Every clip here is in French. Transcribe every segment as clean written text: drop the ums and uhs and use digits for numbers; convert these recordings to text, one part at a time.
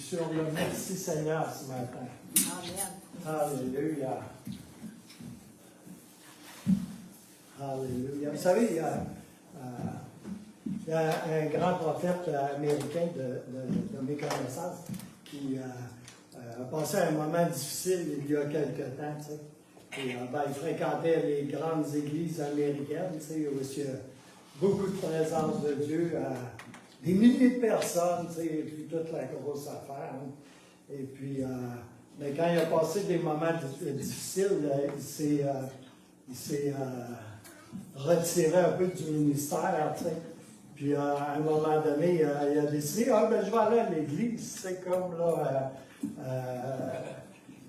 sur le merci Seigneur ce matin. Amen. Alléluia. Alléluia. Vous savez, il y a un grand prophète américain de mes connaissances qui a passé un moment difficile il y a quelque temps. Tu sais. Et, il fréquentait les grandes églises américaines, tu sais, où il y a beaucoup de présence de Dieu, des milliers de personnes, tu sais, et puis toute la grosse affaire. Hein. Et puis, mais quand il a passé des moments difficiles, il s'est retiré un peu du ministère, tu sais. Puis à un moment donné, il a décidé, je vais aller à l'église, c'est comme là.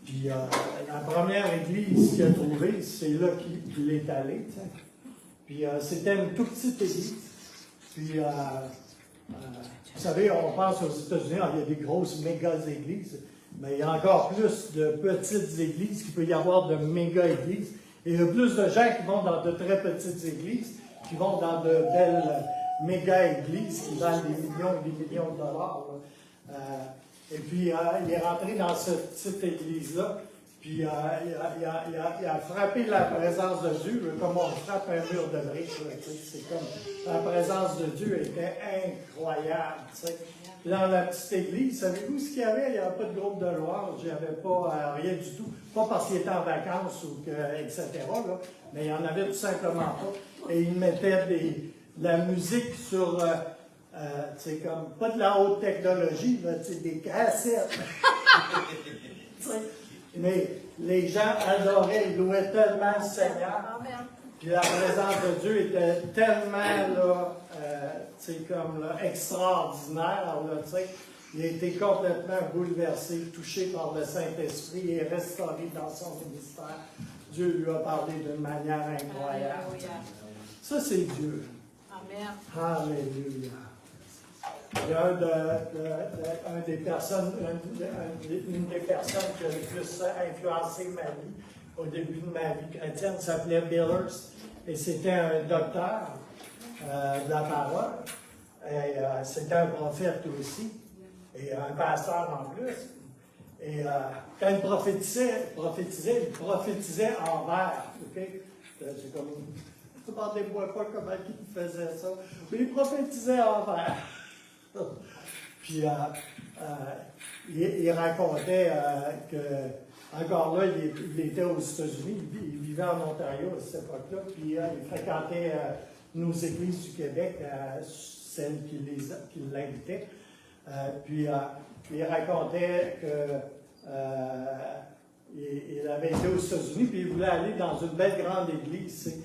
Puis la première église qu'il a trouvée, c'est là qu'il est allé, tu sais. Puis c'était une toute petite église. Puis, vous savez, on pense aux États-Unis, il y a des grosses méga-églises, mais il y a encore plus de petites églises qu'il peut y avoir de méga-églises. Et il y a plus de gens qui vont dans de très petites églises, qui vont dans de belles méga-églises qui valent des millions et des millions de dollars. Et puis, il est rentré dans cette petite église-là, puis il a frappé la présence de Dieu, comme on frappe un mur de briques. C'est comme, la présence de Dieu était incroyable. T'sais. Puis dans la petite église, savez-vous ce qu'il y avait? Il n'y avait pas de groupe de louange, il n'y avait pas rien du tout. Pas parce qu'il était en vacances, etc., là, mais il n'y en avait tout simplement pas. Et il mettait de la musique sur... c'est comme, pas de la haute technologie, là, des cassettes. Mais les gens adoraient, ils louaient tellement le Seigneur. Puis la présence de Dieu était tellement là, comme, là, extraordinaire. Là, il a été complètement bouleversé, touché par le Saint-Esprit et restauré dans son ministère. Dieu lui a parlé d'une manière incroyable. Ça, c'est Dieu. Amen. Alléluia. Il y a une des personnes qui a le plus influencé ma vie au début de ma vie chrétienne s'appelait Bill Hurst. Et c'était un docteur de la parole. Et c'était un prophète aussi. Et un pasteur en plus. Et quand il prophétisait, il prophétisait en vers. Okay? C'est comme... Je ne demandez-moi pas comment il faisait ça. Mais il prophétisait en vers. Puis il racontait que, encore là, il était aux États-Unis, il vivait en Ontario à cette époque-là, puis il fréquentait nos églises du Québec, celles qui l'invitaient. Puis il racontait qu'il avait été aux États-Unis, puis il voulait aller dans une belle grande église.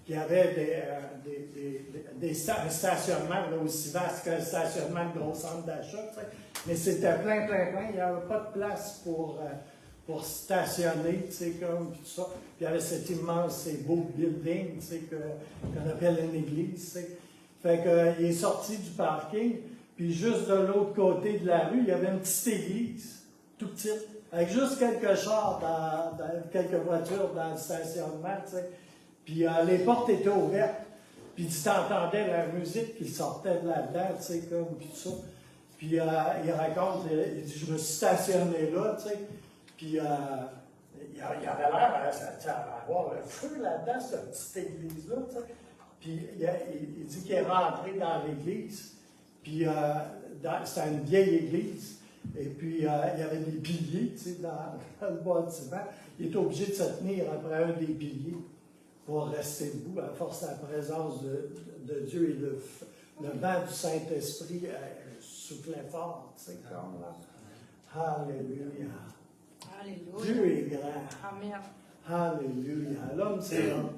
Il y avait un stationnement là, aussi vaste qu'un stationnement de gros centre d'achat, mais c'était plein, il n'y avait pas de place pour stationner, comme tout ça. Puis il y avait cet immense, ces beaux buildings, qu'on appelle une église, Fait qu'il est sorti du parking, puis juste de l'autre côté de la rue, il y avait une petite église, tout petite, avec juste quelques chars, quelques voitures dans le stationnement, Puis les portes étaient ouvertes. Puis tu entendais la musique qui sortait de là-dedans, comme, puis tout ça. Puis il raconte, il dit, je me suis stationné là, Puis il avait l'air d'avoir le feu là-dedans, cette petite église-là, Puis il dit qu'il est rentré dans l'église. Puis c'était une vieille église. Et puis il y avait des piliers, dans le bâtiment. Il était obligé de se tenir après un des piliers pour rester debout à force de la présence de Dieu et le vent du Saint-Esprit soufflait fort, comme là. Alléluia. Alléluia. Dieu est grand. Amen. Alléluia. L'homme, c'est l'homme,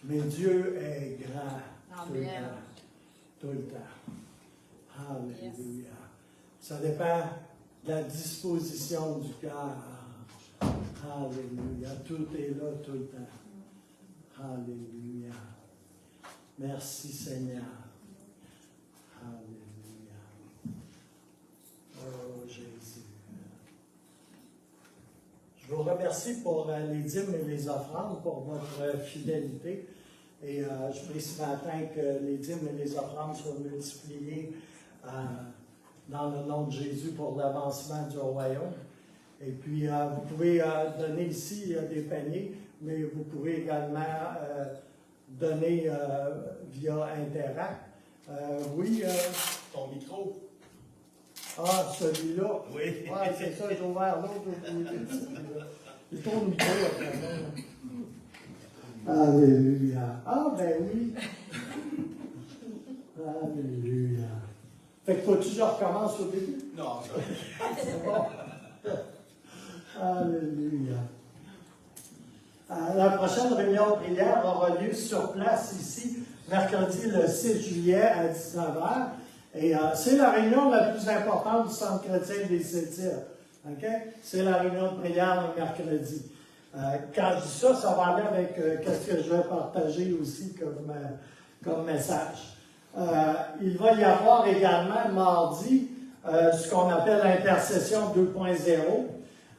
mais Dieu est grand. Amen. Tout le temps. Alléluia. Ça dépend de la disposition du cœur. Alléluia. Tout est là tout le temps. Alléluia. Merci Seigneur. Alléluia. Oh Jésus. Je vous remercie pour les dîmes et les offrandes, pour votre fidélité. Et je prie ce matin que les dîmes et les offrandes soient multipliées dans le nom de Jésus pour l'avancement du royaume. Et puis, vous pouvez donner ici des paniers, mais vous pouvez également donner via Interact. Oui. Ton micro. Ah, celui-là. Oui. Ah, c'est ça, j'ai ouvert l'autre. Il tourne micro après. Alléluia. Ah, ben oui. Alléluia. Fait que faut-tu que je recommence au début? Non, C'est bon. Alléluia. La prochaine réunion de prière aura lieu sur place ici, mercredi le 6 juillet à 19h. Et c'est la réunion la plus importante du Centre chrétien des Sept-Îles. Okay? C'est la réunion de prière le mercredi. Quand je dis ça, ça va aller avec ce que je vais partager aussi comme message. Il va y avoir également mardi ce qu'on appelle l'intercession 2.0,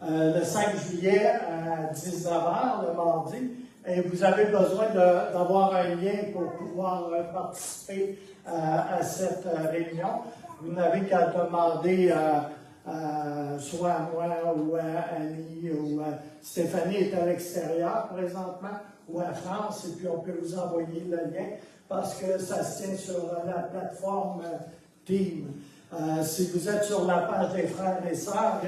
le 5 juillet à 19h, le mardi. Et vous avez besoin d'avoir un lien pour pouvoir participer à cette réunion. Vous n'avez qu'à demander soit à moi ou à Annie ou à Stéphanie est à l'extérieur présentement, ou à France, et puis on peut vous envoyer le lien parce que ça se tient sur la plateforme Team. Si vous êtes sur la page des frères et sœurs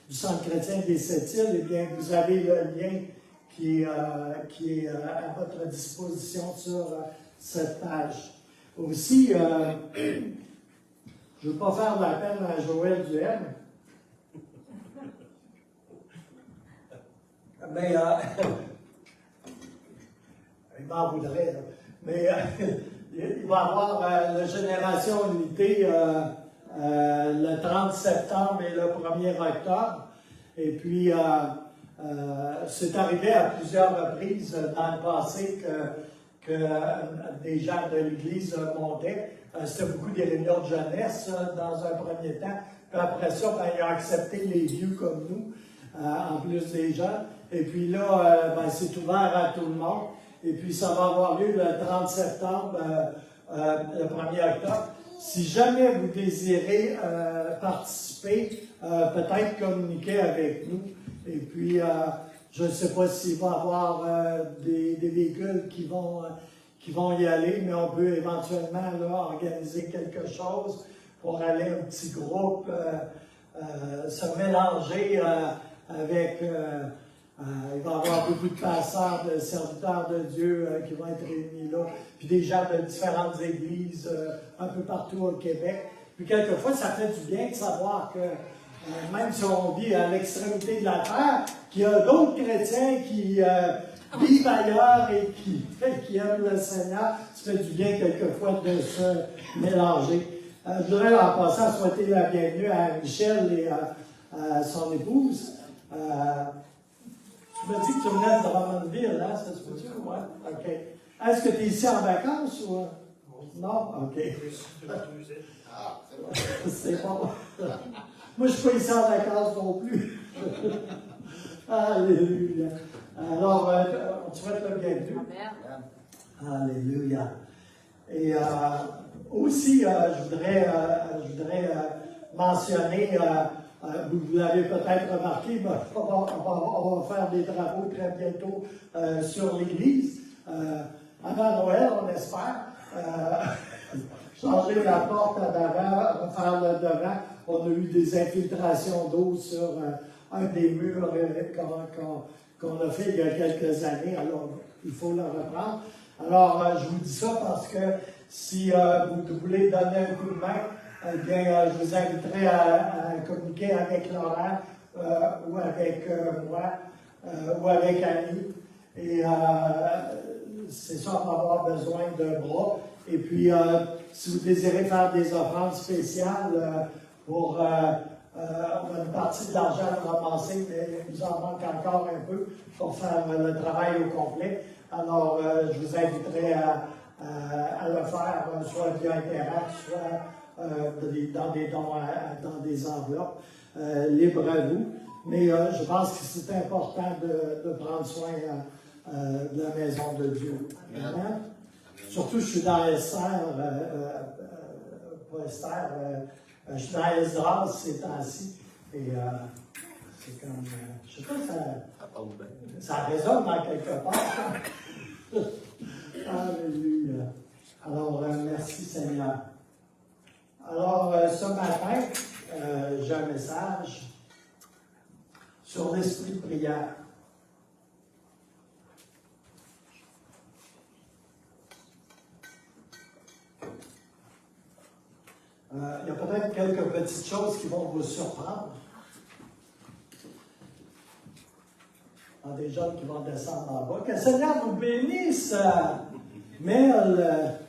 du Centre chrétien des Sept-Îles, eh bien, vous avez le lien qui est à votre disposition sur cette page. Aussi, je ne veux pas faire de la peine à Joël Duhem, mais il m'en voudrait, là. Mais il va y avoir la Génération Unité le 30 septembre et le 1er octobre. Et puis, c'est arrivé à plusieurs reprises dans le passé que des gens de l'Église montaient. C'était beaucoup des réunions de jeunesse dans un premier temps. Puis après ça, ben, ils ont accepté les vieux comme nous, en plus des jeunes. Et puis là, ben, c'est ouvert à tout le monde. Et puis ça va avoir lieu le 30 septembre, le 1er octobre. Si jamais vous désirez participer, peut-être communiquer avec nous. Et puis, je ne sais pas s'il va y avoir des véhicules qui vont y aller, mais on peut éventuellement là, organiser quelque chose pour aller un petit groupe, se mélanger avec... il va y avoir beaucoup de pasteurs, de serviteurs de Dieu qui vont être réunis là, puis des gens de différentes églises un peu partout au Québec. Puis quelquefois, ça fait du bien de savoir que même si on vit à l'extrémité de la terre, qu'il y a d'autres chrétiens qui vivent ailleurs et qui aiment le Seigneur, ça fait du bien quelquefois de se mélanger. Je voudrais en passant souhaiter la bienvenue à Michel et à son épouse. Tu m'as dit que tu venais de Drummondville, hein? Ça se peut-tu? Ouais. OK. Est-ce que tu es ici en vacances ou... Non? OK. C'est bon. Moi, je ne suis pas ici en vacances non plus. Alléluia. Alors, on te souhaite le bienvenue. Alléluia. Et aussi, je voudrais mentionner... vous l'avez peut-être remarqué, mais on va faire des travaux très bientôt sur l'Église. Avant Noël, on espère. Changer la porte à d'avant, refaire le devant. On a eu des infiltrations d'eau sur un des murs qu'on a fait il y a quelques années. Alors, il faut le reprendre. Alors, je vous dis ça parce que si vous voulez donner un coup de main, eh bien, je vous inviterai à communiquer avec Laurent ou avec moi ou avec Annie. Et c'est ça, on va avoir besoin de bras. Et puis, si vous désirez faire des offrandes spéciales pour on a une partie de l'argent ramassé, mais il nous en manque encore un peu pour faire le travail au complet. Alors, je vous inviterai à le faire, soit via Interact, soit dans des dons, dans des enveloppes, libre à vous. Mais je pense que c'est important de prendre soin de la maison de Dieu. Amen. Surtout, je suis dans Esther, pas Esther, Je suis dans Esdras ces temps-ci. Et c'est comme. Je sais pas, ça résonne dans quelque part. Alléluia. Alors, merci Seigneur. Alors, ce matin, j'ai un message sur l'esprit de prière. Il y a peut-être quelques petites choses qui vont vous surprendre. Il y a des jeunes qui vont descendre en bas. Que le Seigneur vous bénisse. Mel.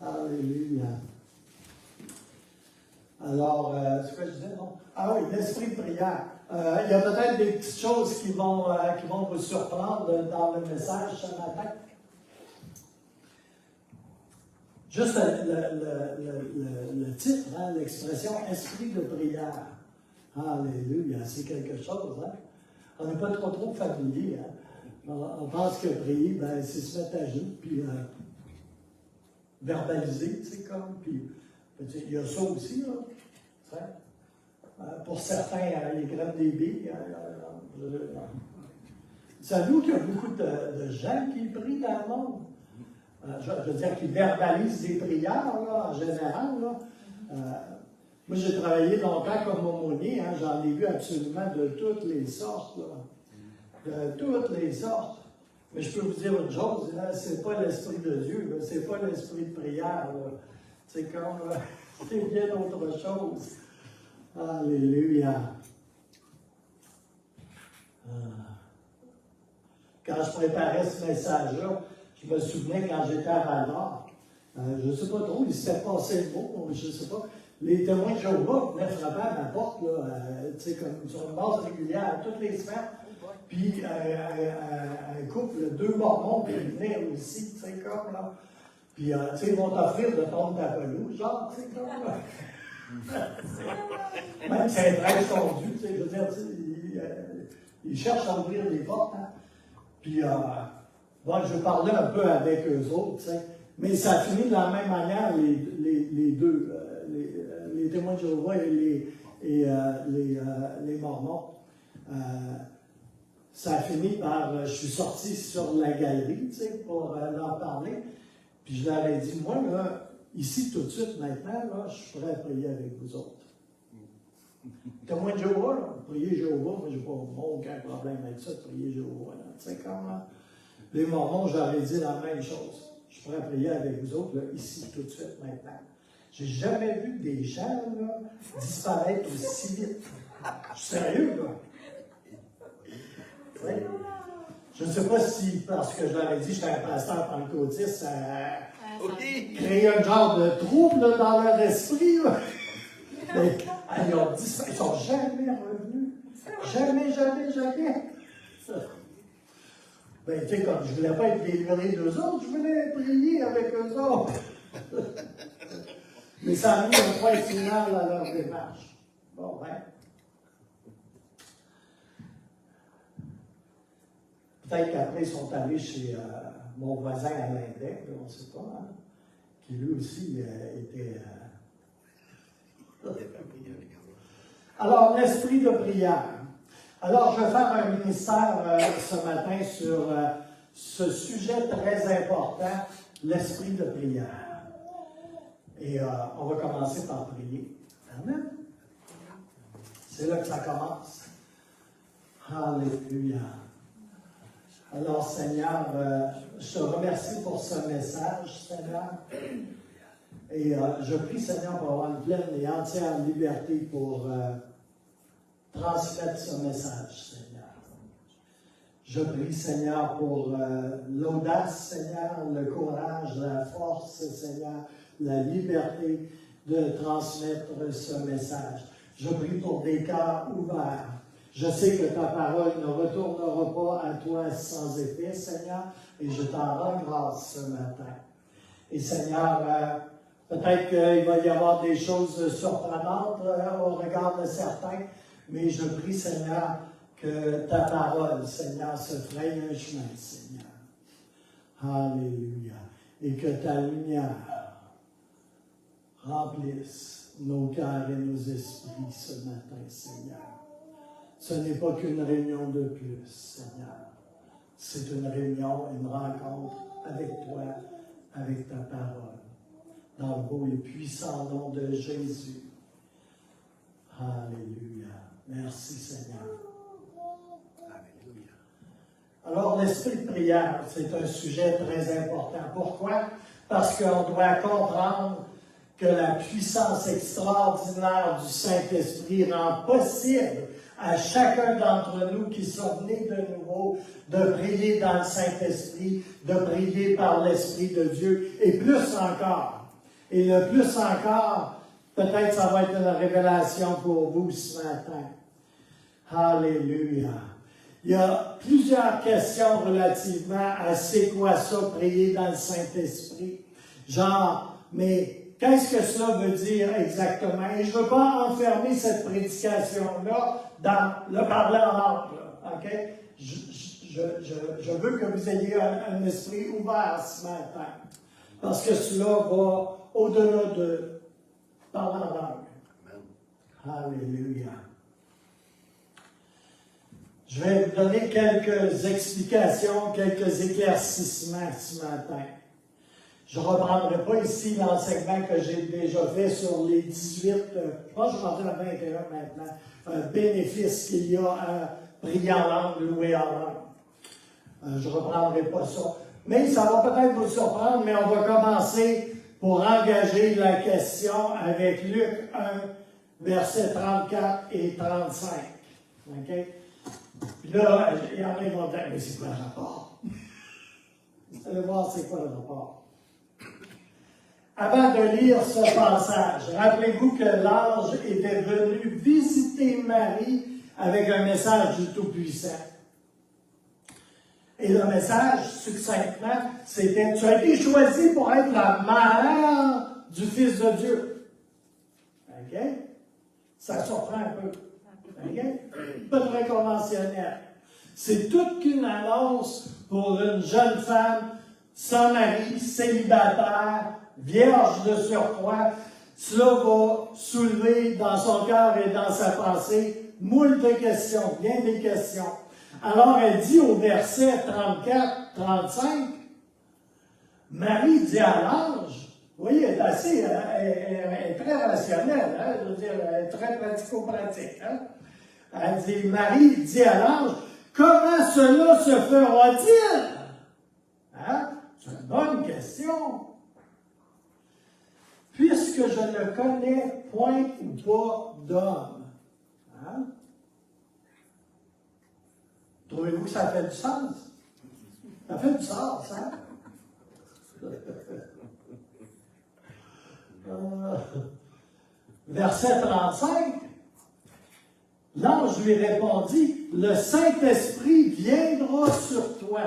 Alléluia. Alors, c'est quoi je disais, non? Ah oui, l'esprit de prière. Il y a peut-être des petites choses qui vont vous surprendre dans le message ce matin. Juste le titre, hein, l'expression « esprit de prière ». Alléluia, c'est quelque chose. Hein? On n'est pas trop familier. Hein? On pense que prier, ben, c'est se mettre à genoux, puis verbaliser, tu sais, comme. Puis, il y a ça aussi, là. Pour certains, ils greffent des billes. Savez-vous qu'il y a beaucoup de gens qui prient dans le monde? Je veux dire qu'ils verbalisent des prières, là, en général. Là. Moi, j'ai travaillé longtemps comme aumônier, hein, j'en ai vu absolument de toutes les sortes. Là. De toutes les sortes. Mais je peux vous dire une chose, c'est pas l'Esprit de Dieu, c'est pas l'Esprit de prière. C'est comme, c'est bien autre chose. Alléluia. Quand je préparais ce message-là, je me souvenais quand j'étais à Val-d'Or, je ne sais pas trop, il s'était passé le mot, je ne sais pas. Les témoins de Jéhovah venaient frapper à ma porte, comme sur une base régulière, toutes les semaines. Puis un couple, 2 mormons qui venaient aussi, tu sais, comme là. Puis, ils vont t'offrir de tomber ta pelouse, genre, tu sais, comme là. Même si c'est un prêtre fondu, tu sais, je veux dire, ils cherchent à ouvrir les portes, hein. Puis, je parlais un peu avec eux autres, tu sais. Mais ça a fini de la même manière, les deux, les témoins de Jéhovah et les mormons. Ça a fini par, je suis sorti sur la galerie, tu sais, pour leur parler. Puis je leur ai dit, moi, là, ici, tout de suite, maintenant, là, je suis prêt à prier avec vous autres. Témoins de Jéhovah, là, prier Jéhovah, moi, je n'ai pas aucun problème avec ça, de prier Jéhovah, là. Tu sais, comme les mormons, je leur ai dit la même chose. Je suis prêt à prier avec vous autres, là, ici, tout de suite, maintenant. J'ai jamais vu des gens, là, disparaître aussi vite. Je suis sérieux, là. Ouais. Je ne sais pas si, parce que je leur ai dit que j'étais un pasteur pentecôtiste, ça a créé un genre de trouble là, dans leur esprit. Là. Mais ils ont disparu, ils ne sont jamais revenus. Jamais. Ben, tu sais, comme je ne voulais pas être délivré d'eux autres, je voulais prier avec eux autres. Mais ça a mis un point final à leur démarche. Bon, ben. Peut-être qu'après, ils sont allés chez mon voisin à l'Indec, on ne sait pas, hein, qui lui aussi était. Alors, l'esprit de prière. Alors, je vais faire un ministère ce matin sur ce sujet très important, l'esprit de prière. Et on va commencer par prier. Amen. C'est là que ça commence. Alléluia. Alors, Seigneur, je te remercie pour ce message, Seigneur. Et je prie, Seigneur, pour avoir une pleine et entière liberté pour transmettre ce message, Seigneur. Je prie, Seigneur, pour l'audace, Seigneur, le courage, la force, Seigneur, la liberté de transmettre ce message. Je prie pour des cœurs ouverts. Je sais que ta parole ne retournera pas à toi sans effet, Seigneur, et je t'en rends grâce ce matin. Et Seigneur, peut-être qu'il va y avoir des choses surprenantes au regard de certains, mais je prie, Seigneur, que ta parole, Seigneur, se fraye un chemin, Seigneur. Alléluia. Et que ta lumière remplisse nos cœurs et nos esprits ce matin, Seigneur. Ce n'est pas qu'une réunion de plus, Seigneur. C'est une réunion, une rencontre avec toi, avec ta parole. Dans le beau et puissant nom de Jésus. Alléluia. Merci, Seigneur. Alléluia. Alors, l'esprit de prière, c'est un sujet très important. Pourquoi? Parce qu'on doit comprendre que la puissance extraordinaire du Saint-Esprit rend possible à chacun d'entre nous qui sont nés de nouveau de prier dans le Saint-Esprit, de prier par l'Esprit de Dieu, et plus encore. Et le plus encore, peut-être ça va être une révélation pour vous ce matin. Alléluia. Il y a plusieurs questions relativement à c'est quoi ça, prier dans le Saint-Esprit. Genre, mais qu'est-ce que cela veut dire exactement? Et je ne veux pas enfermer cette prédication-là dans le parler en langue. OK? Je veux que vous ayez un esprit ouvert ce matin. Parce que cela va au-delà de parler en langue. Alléluia. Je vais vous donner quelques explications, quelques éclaircissements ce matin. Je ne reprendrai pas ici l'enseignement que j'ai déjà fait sur les 18, je pense que je vais rentrer à 21 maintenant, bénéfices qu'il y a à prier en langue, louer en langue. Je ne reprendrai pas ça. Mais ça va peut-être vous surprendre, mais on va commencer pour engager la question avec Luc 1, versets 34 et 35. OK? Puis là, il y en a qui vont dire, mais c'est quoi le rapport? Vous allez voir c'est quoi le rapport. Avant de lire ce passage, rappelez-vous que l'ange était venu visiter Marie avec un message du Tout-Puissant. Et le message, succinctement, c'était « Tu as été choisi pour être la mère du Fils de Dieu. » OK? Ça surprend un peu. OK? Pas très conventionnel. C'est toute qu'une annonce pour une jeune femme sans mari, célibataire, vierge de surcroît. Cela va soulever dans son cœur et dans sa pensée moult questions, bien des questions. Alors elle dit au verset 34-35, Marie dit à l'ange, vous voyez, elle est assez, elle est très rationnelle, hein, je veux dire, elle est très pratico-pratique. Hein? Elle dit, Marie dit à l'ange, comment cela se fera-t-il? Hein? C'est une bonne question. Puisque je ne connais point ou pas d'homme. Hein? Trouvez-vous que ça fait du sens? Ça fait du sens, hein? Verset 35, l'ange lui répondit, le Saint-Esprit viendra sur toi.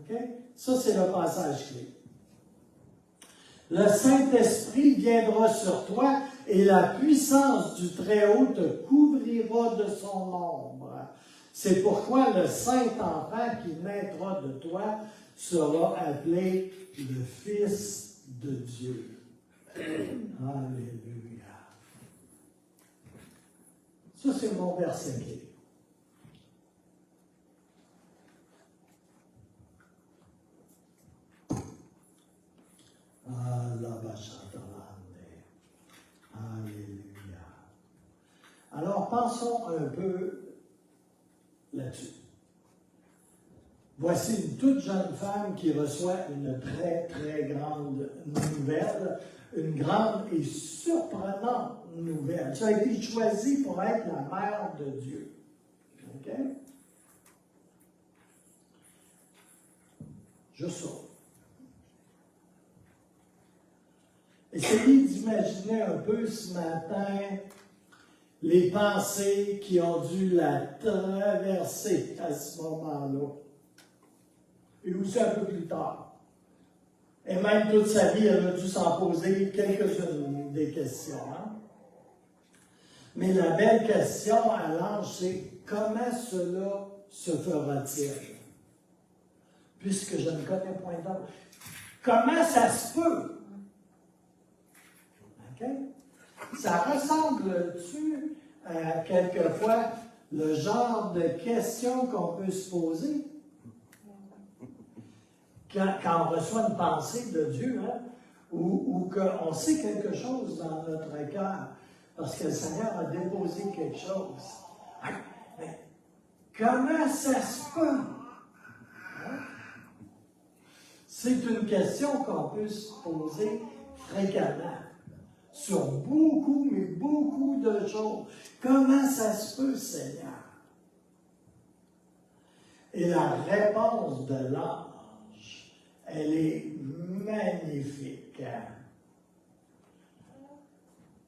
Okay? Ça, c'est le passage clé. Le Saint-Esprit viendra sur toi et la puissance du Très-Haut te couvrira de son ombre. C'est pourquoi le Saint-Enfant qui naîtra de toi sera appelé le Fils de Dieu. Alléluia. Ça, c'est mon verset clé. Alléluia. Alors, pensons un peu là-dessus. Voici une toute jeune femme qui reçoit une très, très grande nouvelle, une grande et surprenante nouvelle. Tu as été choisie pour être la mère de Dieu. OK? Juste ça. Essayez d'imaginer un peu ce matin les pensées qui ont dû la traverser à ce moment-là. Et aussi un peu plus tard. Et même toute sa vie, elle a dû s'en poser quelques-unes des questions. Hein? Mais la belle question à l'ange, c'est comment cela se fera-t-il? Puisque je ne connais point d'homme. Comment ça se peut? OK? Ça ressemble-tu à quelquefois le genre de questions qu'on peut se poser quand on reçoit une pensée de Dieu, hein? Ou qu'on sait quelque chose dans notre cœur, parce que le Seigneur a déposé quelque chose. Mais comment ça se peut? Hein? C'est une question qu'on peut se poser fréquemment, sur beaucoup, mais beaucoup de choses. Comment ça se peut, Seigneur? Et la réponse de l'ange, elle est magnifique.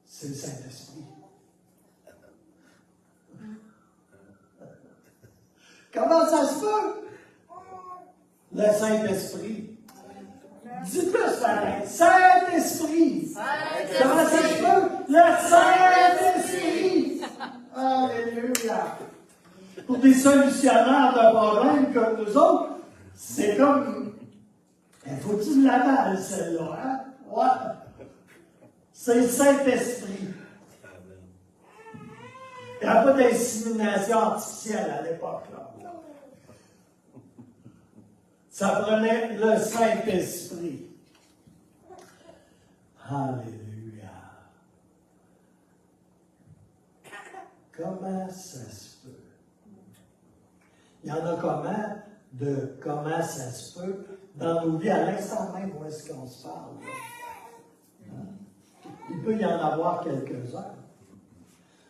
C'est le Saint-Esprit. Comment ça se peut? Le Saint-Esprit. Dites-le ce matin. Saint-Esprit. Comment ça se peut? Le Saint-Esprit. Alléluia. Pour des solutionnaires de problèmes comme nous autres, c'est comme... Il faut-il l'aval, celle-là, hein? Ouais. C'est le Saint-Esprit. Il n'y a pas d'insémination artificielle à l'époque, là. Ça prenait le Saint-Esprit. Alléluia. Comment ça se peut? Il y en a comment ça se peut dans nos vies, à l'instant même où est-ce qu'on se parle. Hein? Il peut y en avoir quelques-uns.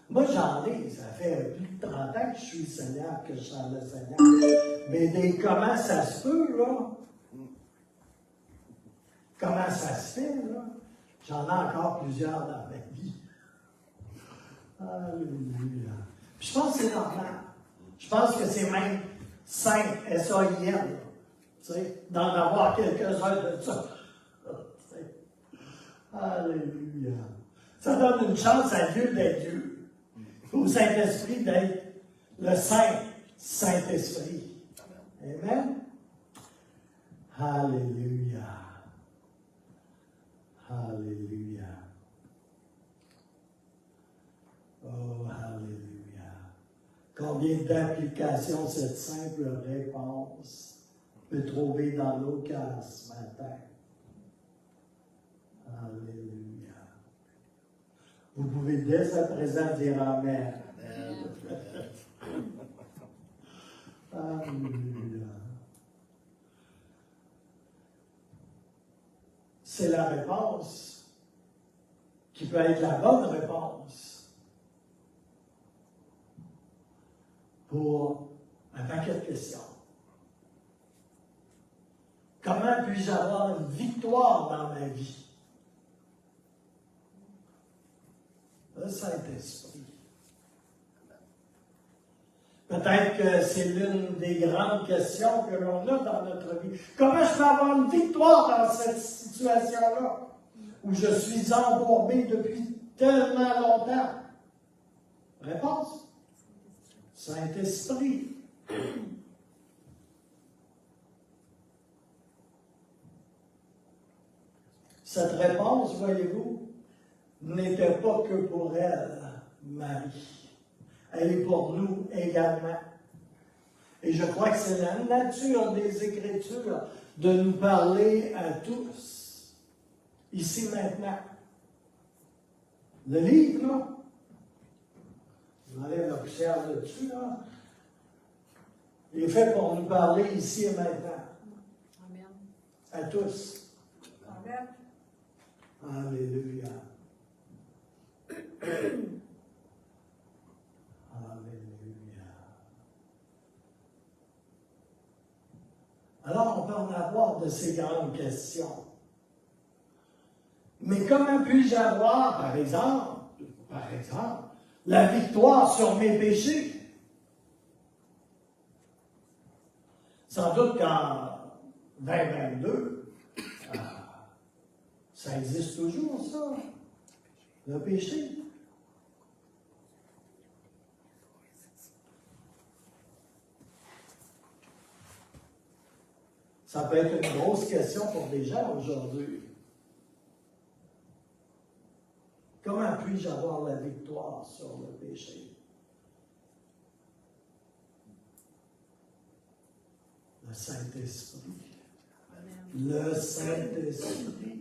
Moi, j'en ai, ça fait plus de 30 ans que je suis Seigneur, que je sers le Seigneur. Mais des comment ça se peut, là? Comment ça se fait, là? J'en ai encore plusieurs dans ma vie. Alléluia. Puis je pense que c'est normal. Je pense que c'est même sain, S-A-I-N, tu sais, d'en avoir quelques-uns de ça. Alléluia. Ça donne une chance à Dieu d'être Dieu. Au Saint-Esprit d'être le Saint-Esprit. Amen. Alléluia. Alléluia. Oh, alléluia. Combien d'applications cette simple réponse peut trouver dans nos cœurs ce matin. Alléluia. Vous pouvez dès à présent dire Amen. Alléluia. C'est la réponse qui peut être la bonne réponse pour un paquet de questions. Comment puis-je avoir une victoire dans ma vie? Le Saint-Esprit. Peut-être que c'est l'une des grandes questions que l'on a dans notre vie. Comment je peux avoir une victoire dans cette situation-là, où je suis embourbé depuis tellement longtemps? Réponse? Saint-Esprit. Cette réponse, voyez-vous, n'était pas que pour elle, Marie. Elle est pour nous également. Et je crois que c'est la nature des Écritures de nous parler à tous, ici maintenant. Le livre, là, on enlève la poussière dessus, là, il est fait pour nous parler ici et maintenant. Amen. À tous. Amen. Alléluia. Alléluia. Alors, on peut en avoir de ces grandes questions. Mais comment puis-je avoir, par exemple, la victoire sur mes péchés? Sans doute qu'en 2022, ça existe toujours, ça, le péché. Ça peut être une grosse question pour des gens aujourd'hui. Comment puis-je avoir la victoire sur le péché? Le Saint-Esprit. Le Saint-Esprit.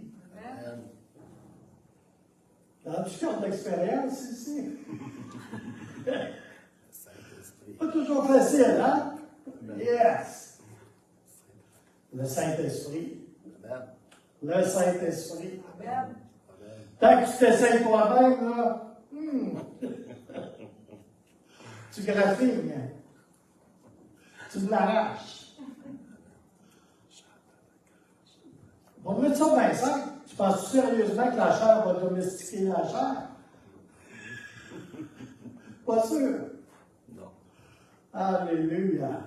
As-tu compte d'expérience ici? Pas toujours facile, hein? Yes! Le Saint-Esprit. Le Saint-Esprit. Tant que tu t'essayes toi-même, là, tu graffines. Tu l'arraches. On va mettre ça bien simple. Tu penses sérieusement que la chair va domestiquer la chair? Pas sûr. Non. Alléluia.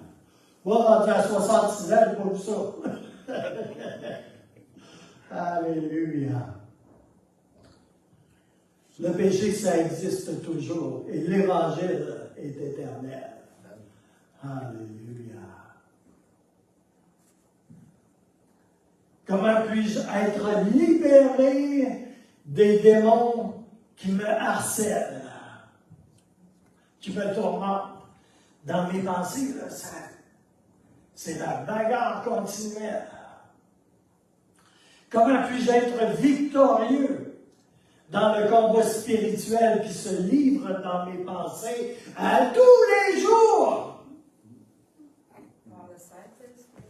Moi, rendu à 66 ans, j'ai pas vu ça. Alléluia. Le péché, ça existe toujours. Et l'Évangile est éternel. Alléluia. Comment puis-je être libéré des démons qui me harcèlent, qui me tourmentent? Dans mes pensées, là, c'est la bagarre continuelle. Comment puis-je être victorieux dans le combat spirituel qui se livre dans mes pensées à tous les jours? Par le Saint-Esprit.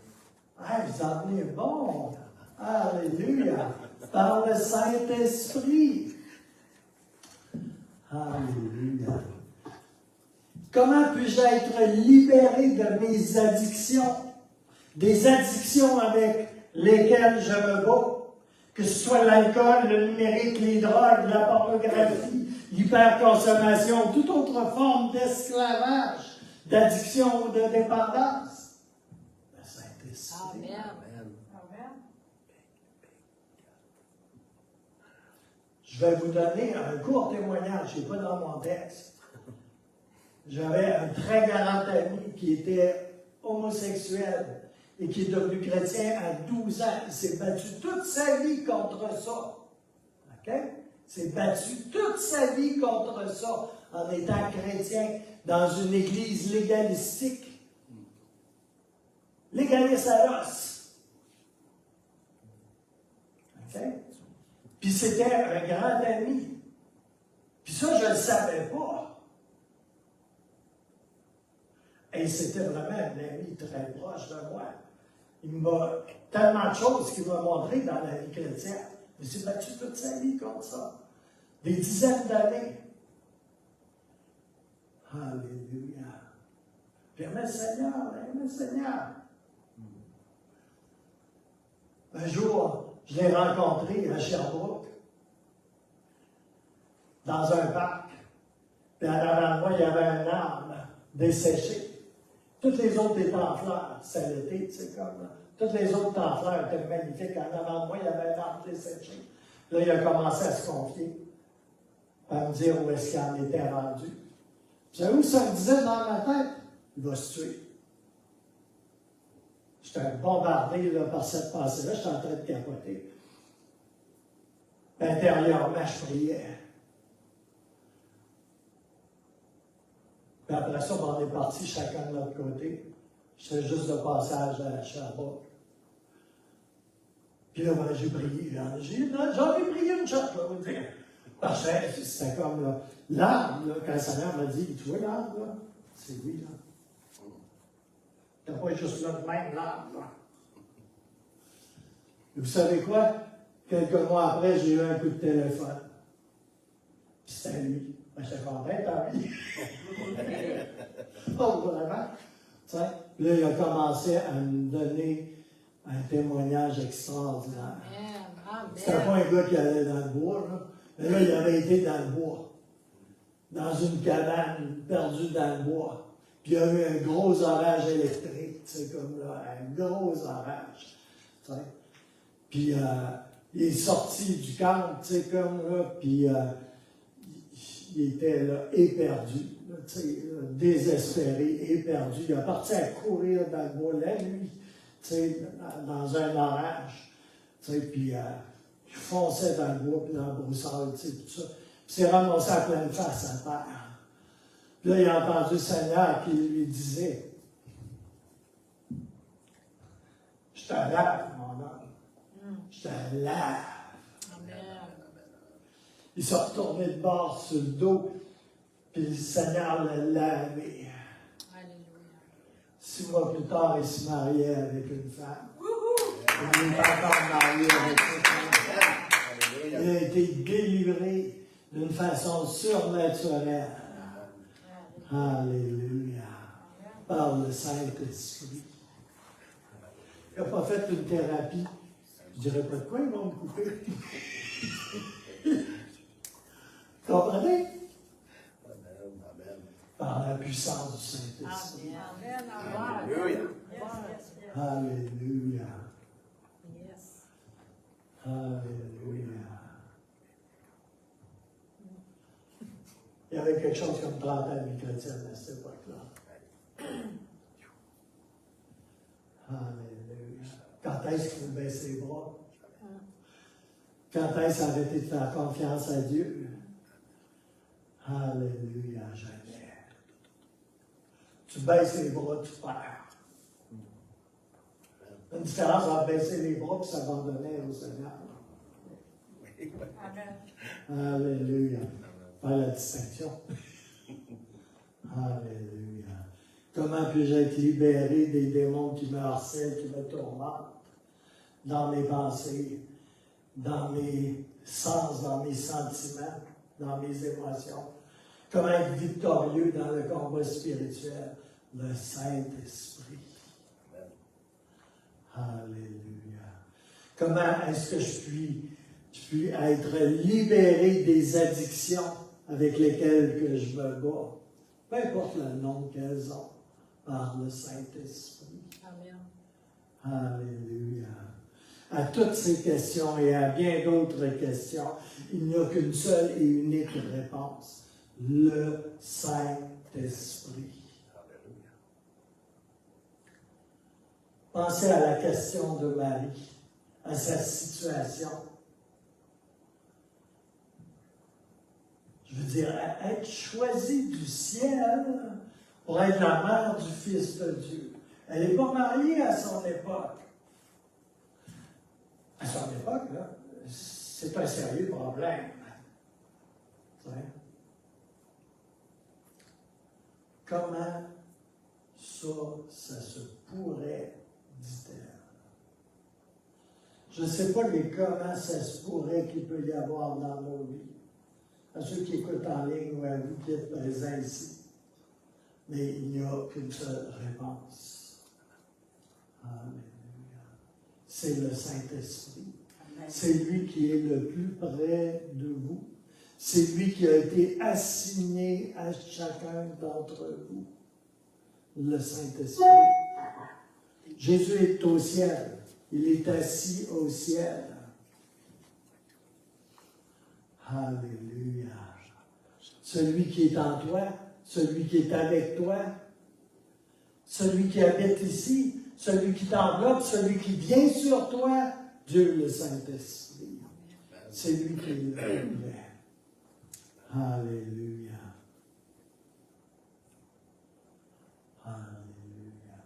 Ah, vous en venez bon. Alléluia. Par le Saint-Esprit. Alléluia. Comment puis-je être libéré de mes addictions? Des addictions avec lesquelles je me bats? Que ce soit l'alcool, le numérique, les drogues, la pornographie, l'hyperconsommation, toute autre forme d'esclavage, d'addiction ou de dépendance. Le Saint-Esprit. Amen. Je vais vous donner un court témoignage, je n'ai pas dans mon texte. J'avais un très galant ami qui était homosexuel et qui est devenu chrétien à 12 ans. Il s'est battu toute sa vie contre ça. OK? Il s'est battu toute sa vie contre ça en étant chrétien dans une église légalistique. Légaliste à l'os. OK? Puis c'était un grand ami. Puis ça, je ne le savais pas. Et c'était vraiment un ami très proche de moi. Il m'a tellement de choses qu'il m'a montré dans la vie chrétienne. Il s'est battu toute sa vie contre ça. Des dizaines d'années. Alléluia. Puis aimez le Seigneur, aimez le Seigneur. Un jour, je l'ai rencontré à Sherbrooke, dans un parc. Puis en avant de moi, il y avait un arbre desséché. Toutes les autres étaient en fleurs. C'était l'été, tu sais, comme là. Toutes les autres étaient en fleurs, étaient magnifiques. En avant de moi, il y avait un arbre desséché. Là, il a commencé à se confier, à me dire où est-ce qu'il en était rendu. Vous savez où ça me disait dans ma tête? Il va se tuer. J'étais bombardé là, par cette pensée-là, j'étais en train de capoter. Intérieurement, je priais. Puis après ça, on est partis chacun de notre côté. J'étais juste de passage à Sherbrooke. Puis là, ben, j'ai prié. J'en ai prié une shot, là, vous dire. Parce que c'était comme là, l'arbre, là, quand sa mère m'a dit, tu vois l'arbre, là? C'est lui, là. T'as pas juste là de même, l'arbre, là. Et vous savez quoi? Quelques mois après, j'ai eu un coup de téléphone. Puis c'était lui. Ben, j'étais content, tant pis. Oh, vraiment? Tu sais, là, il a commencé à me donner un témoignage extraordinaire. C'était pas un gars qui allait dans le bois, là. Mais là, il avait été dans le bois. Dans une cabane, perdu dans le bois. Puis il y a eu un gros orage électrique, tu sais, comme là, un gros orage. Tu sais. Puis il est sorti du camp, tu sais, comme là, puis il était là, éperdu, là, tu sais, désespéré, éperdu. Il a parti à courir dans le bois la nuit, tu sais, dans un orage, tu sais, puis il fonçait dans le bois, puis dans le broussaille, tu sais, tout ça. Puis Puis s'est ramassé à pleine face à terre. Puis là, il a entendu le Seigneur qui lui disait, « Je te lave, mon homme. Je te lave. » Il s'est retourné de bord sur le dos, puis le Seigneur l'a lavé. Alléluia. 6 mois plus tard, il se mariait avec une femme. Il est encore marié avec cette femme. Il a été délivré d'une façon surnaturelle. Alléluia. Par le Saint-Esprit. Il n'a pas fait une thérapie. Je dirais pas de quoi, ils vont me couper. Comprenez? Par la puissance du Saint-Esprit. Amen. Yes, yes, yes. Alléluia. Yes. Alléluia. Il y avait quelque chose comme 30 ans de vie chrétienne à cette époque-là. Alléluia. Quand est-ce qu'il faut baisser les bras? Quand est-ce qu'il faut arrêter de faire confiance à Dieu? Alléluia, jamais. Tu baisses les bras, tu perds. Une différence entre baisser les bras et s'abandonner au Seigneur. Amen. Alléluia. Faire la distinction. Alléluia. Comment puis-je être libéré des démons qui me harcèlent, qui me tourmentent dans mes pensées, dans mes sens, dans mes sentiments, dans mes émotions? Comment être victorieux dans le combat spirituel? Le Saint-Esprit. Alléluia. Comment est-ce que je puis être libéré des addictions avec lesquelles que je me bats? Peu importe le nom qu'elles ont, par le Saint-Esprit. Amen. Alléluia. À toutes ces questions et à bien d'autres questions, il n'y a qu'une seule et unique réponse. Le Saint-Esprit. Pensez à la question de Marie, à sa situation. Je veux dire, à être choisie du ciel pour être la mère du Fils de Dieu. Elle n'est pas mariée à son époque. À son époque, là, c'est un sérieux problème. Comment ça se pourrait, dit-elle. Je ne sais pas les comment ça se pourrait qu'il peut y avoir dans nos vies. À ceux qui écoutent en ligne ou à vous qui êtes présents ici. Mais il n'y a qu'une seule réponse. Alléluia. C'est le Saint-Esprit. C'est lui qui est le plus près de vous. C'est lui qui a été assigné à chacun d'entre vous. Le Saint-Esprit. Jésus est au ciel. Il est assis au ciel. Alléluia. Celui qui est en toi, celui qui est avec toi, celui qui habite ici, celui qui t'enveloppe, celui qui vient sur toi, Dieu le Saint-Esprit. C'est lui qui est le vrai. Alléluia. Alléluia.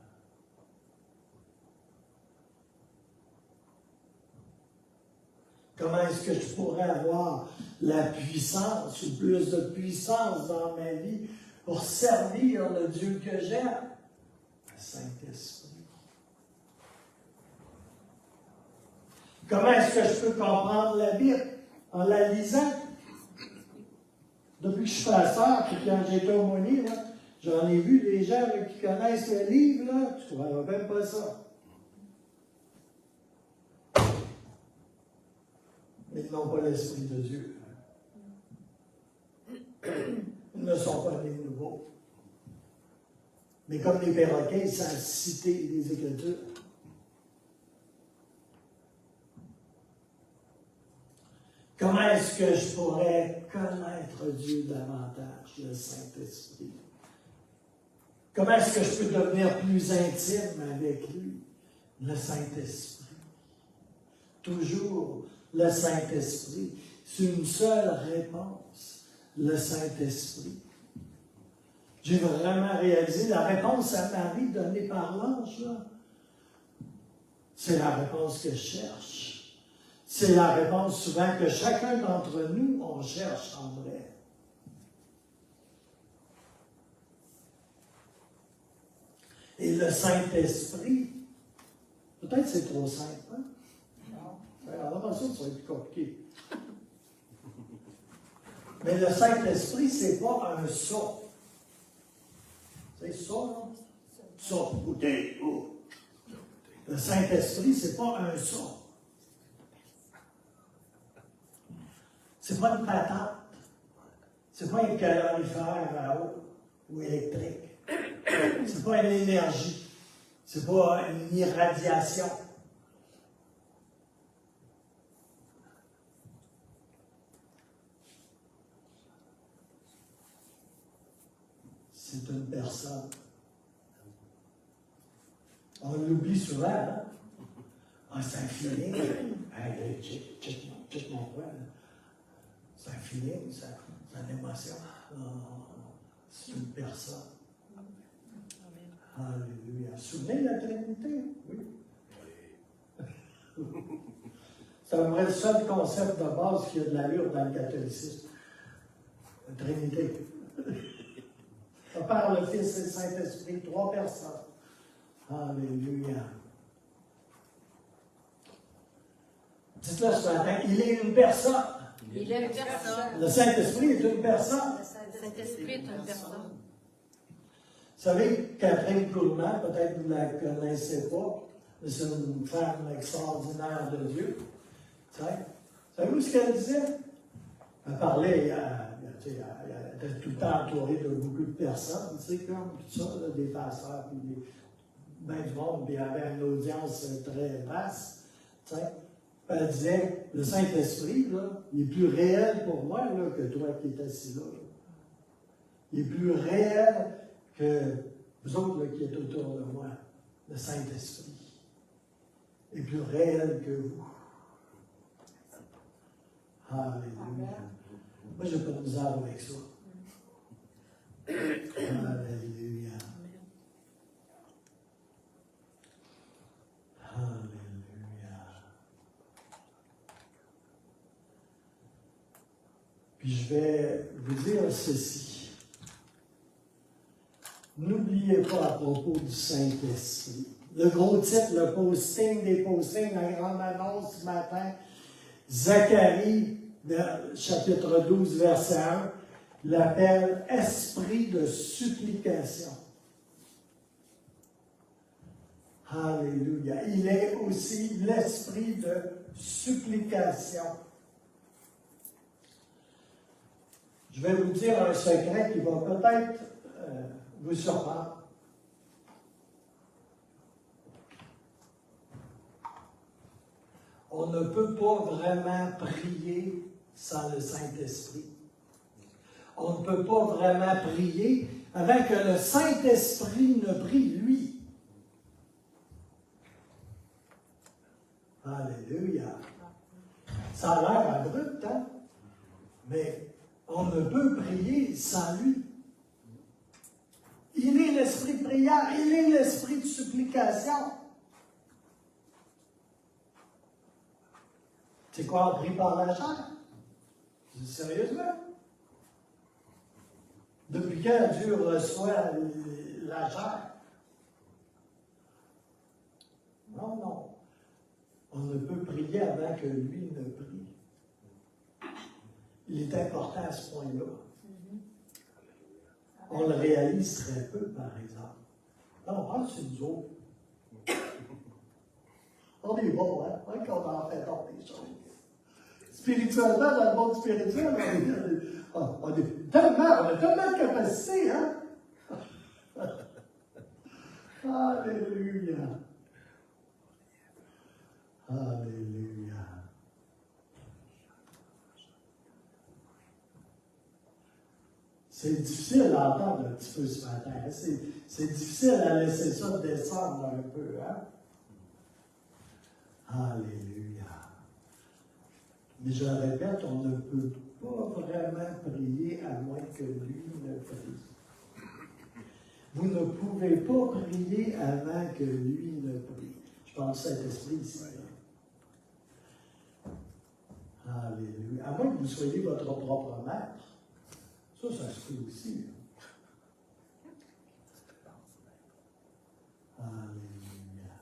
Comment est-ce que je pourrais avoir la puissance ou plus de puissance dans ma vie pour servir le Dieu que j'aime? Le Saint-Esprit. Comment est-ce que je peux comprendre la Bible? En la lisant. Depuis que je suis pasteur, puis quand j'étais au Moni, j'en ai vu des gens là, qui connaissent le livre, là, tu ne croiras même pas ça. Mais ils n'ont pas l'Esprit de Dieu. Ils ne sont pas des nouveaux. Mais comme les perroquets, ils savent citer les Écritures. Comment est-ce que je pourrais connaître Dieu davantage, le Saint-Esprit? Comment est-ce que je peux devenir plus intime avec lui, le Saint-Esprit? Toujours le Saint-Esprit. C'est une seule réponse. le Saint-Esprit. J'ai vraiment réalisé la réponse à Marie donnée par l'ange, là. C'est la réponse que je cherche. C'est la réponse souvent que chacun d'entre nous, on cherche en vrai. Et le Saint-Esprit, peut-être c'est trop simple, hein? Alors, ça va être compliqué. Mais le Saint-Esprit, c'est pas un ça. C'est ça, non? Ça, goûter, oh. Le Saint-Esprit, c'est pas un ça. C'est pas une patate. C'est pas un calorifère à eau ou électrique. C'est pas une énergie. C'est pas une irradiation. C'est une personne. On l'oublie souvent, hein? Ah, c'est un feeling. Hey, check mon voix, là. C'est un feeling, c'est une émotion. Non, c'est une personne. Alléluia. Souvenez de la Trinité? Oui. C'est un vrai le seul concept de base qui a de l'allure dans le catholicisme. La Trinité. Le Père, le Fils et le Saint-Esprit, 3 personnes. Alléluia. Dites-le ce matin, il est une personne. Il est une personne. Le Saint-Esprit est une personne. Le Saint-Esprit est une personne. Vous savez, Catherine Kuhlman, peut-être que vous ne la connaissez pas, mais c'est une femme extraordinaire de Dieu. Savez-vous ce qu'elle disait? Elle parlait, elle était tout le temps entourée de beaucoup de personnes, tu sais, comme tout ça, là, des pasteurs, puis ben du monde, puis elle avait une audience très vaste. Tu sais. Elle disait, le Saint-Esprit, là, il est plus réel pour moi là, que toi qui es assis là. Il est plus réel que vous autres là, qui êtes autour de moi. Le Saint-Esprit est plus réel que vous. Alléluia. Moi, je n'ai pas de misère avec ça. Alléluia. Alléluia. Puis je vais vous dire ceci. N'oubliez pas à propos du Saint-Esprit. Le gros titre, le posting des postings, la grande annonce ce matin, Zacharie, chapitre 12, verset 1, l'appelle esprit de supplication. Alléluia. Il est aussi l'esprit de supplication. Je vais vous dire un secret qui va peut-être vous surprendre. On ne peut pas vraiment prier sans le Saint-Esprit. On ne peut pas vraiment prier avant que le Saint-Esprit ne prie lui. Alléluia. Ça a l'air abrupt, hein? Mais on ne peut prier sans lui. Il est l'esprit de prière, il est l'esprit de supplication. C'est quoi, on prie par la chair? Sérieusement? Depuis quand Dieu reçoit la chair? Non, non. On ne peut prier avant que lui ne prie. Il est important à ce point-là. On le réalise très peu, par exemple. Non, on c'est nous autres. On est bon, hein? On en fait tant des choses. Spirituellement, dans le monde spirituel, on a tellement de capacité, hein? Alléluia. Alléluia. C'est difficile à entendre un petit peu ce matin. Hein? C'est difficile à laisser ça descendre un peu. Hein? Alléluia. Mais je le répète, on ne peut pas vraiment prier prie. Vous ne pouvez pas prier avant que lui ne prie. Je parle du Saint-Esprit ici. Alléluia. À moins que vous soyez votre propre maître. Ça se fait aussi. Alléluia.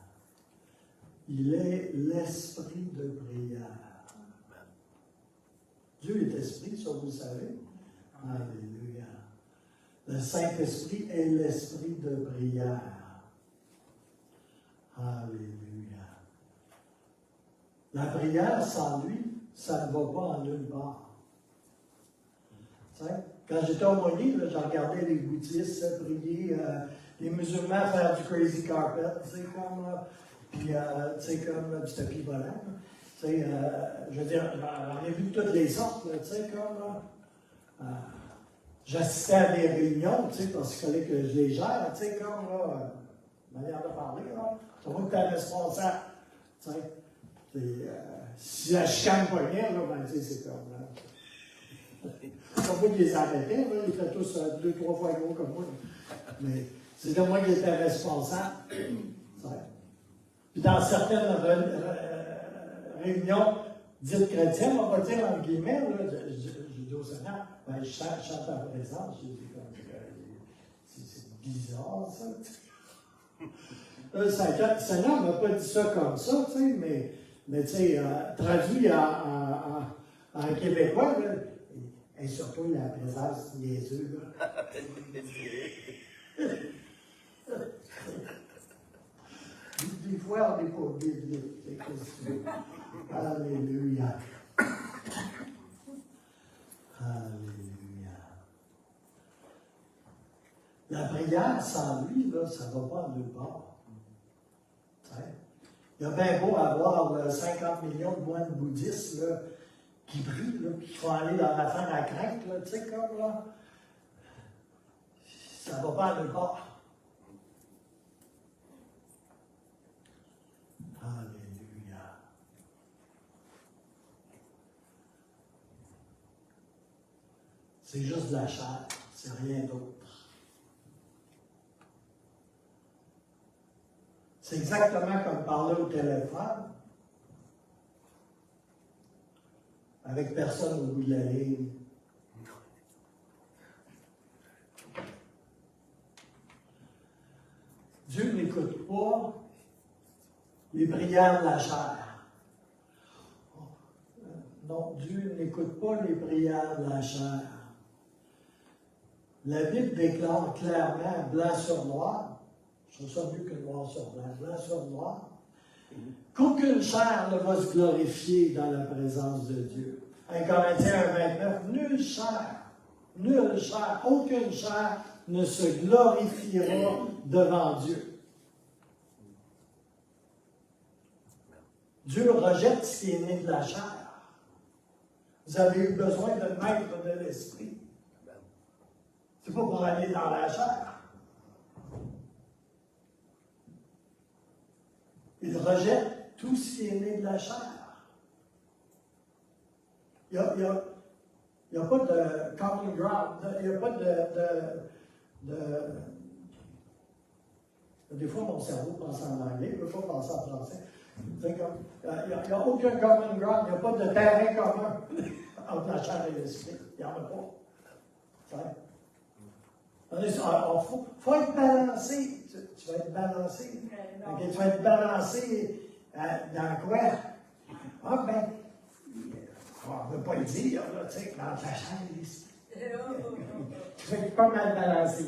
Il est l'esprit de prière. Dieu est esprit, ça vous le savez. Alléluia. Le Saint-Esprit est l'esprit de prière. Alléluia. La prière sans lui, ça ne va pas en nulle part. Quand j'étais au Moyen, j'ai regardé les bouddhistes prier, les musulmans faire du crazy carpet, comme du tapis volant. Je veux dire, j'en ai vu de toutes les sortes, j'assistais à des réunions, parce qu'il fallait que je les gère, manière de parler, tu vois que tu es responsable. Si la chicane pognait, c'est comme. Comme moi qui les arrêtais, ils étaient tous 2-3 fois gros comme moi. Mais c'était moi qui étais responsable. Puis dans certaines réunions dites chrétiennes, on va dire entre guillemets, je dis au Seigneur, je chante en présence, c'est bizarre ça. Le Seigneur ne m'a pas dit ça comme ça, mais traduit en québécois, et surtout la présence niaiseuse. Des fois, on n'est pas biblique. Alléluia. Alléluia. La prière sans lui, là, ça ne va pas en nulle part. Il y a bien beau avoir 50 millions de moines bouddhistes là, qui prient, là, qui font aller dans la fin de la crainte, là, tu sais, comme là. Ça ne va pas en nulle part. Alléluia. C'est juste de la chair, c'est rien d'autre. C'est exactement comme parler au téléphone avec personne au bout de la ligne. Dieu n'écoute pas les prières de la chair. Non, Dieu n'écoute pas les prières de la chair. La Bible déclare clairement, blanc sur noir, je trouve ça mieux que noir sur blanc, blanc sur noir, qu'aucune chair ne va se glorifier dans la présence de Dieu. 1 Corinthiens 29, nulle chair, aucune chair ne se glorifiera devant Dieu. Dieu rejette ce qui est né de la chair. Vous avez eu besoin de maître de l'esprit. C'est pas pour aller dans la chair. Il rejette tout ce qui est né de la chair. Il n'y a pas de common ground, il n'y a pas de... Des fois, mon cerveau pense en anglais, il ne veut pas penser en français. Il n'y a aucun common ground, il n'y a pas de terrain commun entre la chair et l'esprit. Il n'y en a pas. Il faut être balancé. Tu vas être balancé. Okay, tu vas être balancé dans quoi? Ah ben, on ne peut pas le dire, là, tu sais, dans ta chair et l'esprit. Tu vas être pas mal balancé.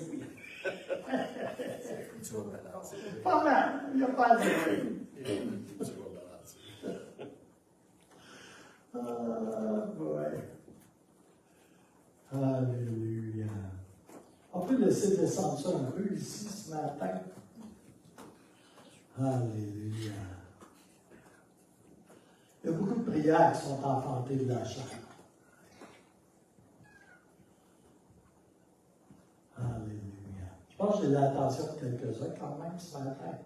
Tu vas balancer. Pas mal, il n'y a pas de Tu vas balancer. Ah, boy. Alléluia. On peut laisser descendre ça un peu ici ce matin. Alléluia. Il y a beaucoup de prières qui sont enfantées de la chair. Alléluia. Je pense que j'ai l'attention de quelques-uns quand même ce matin.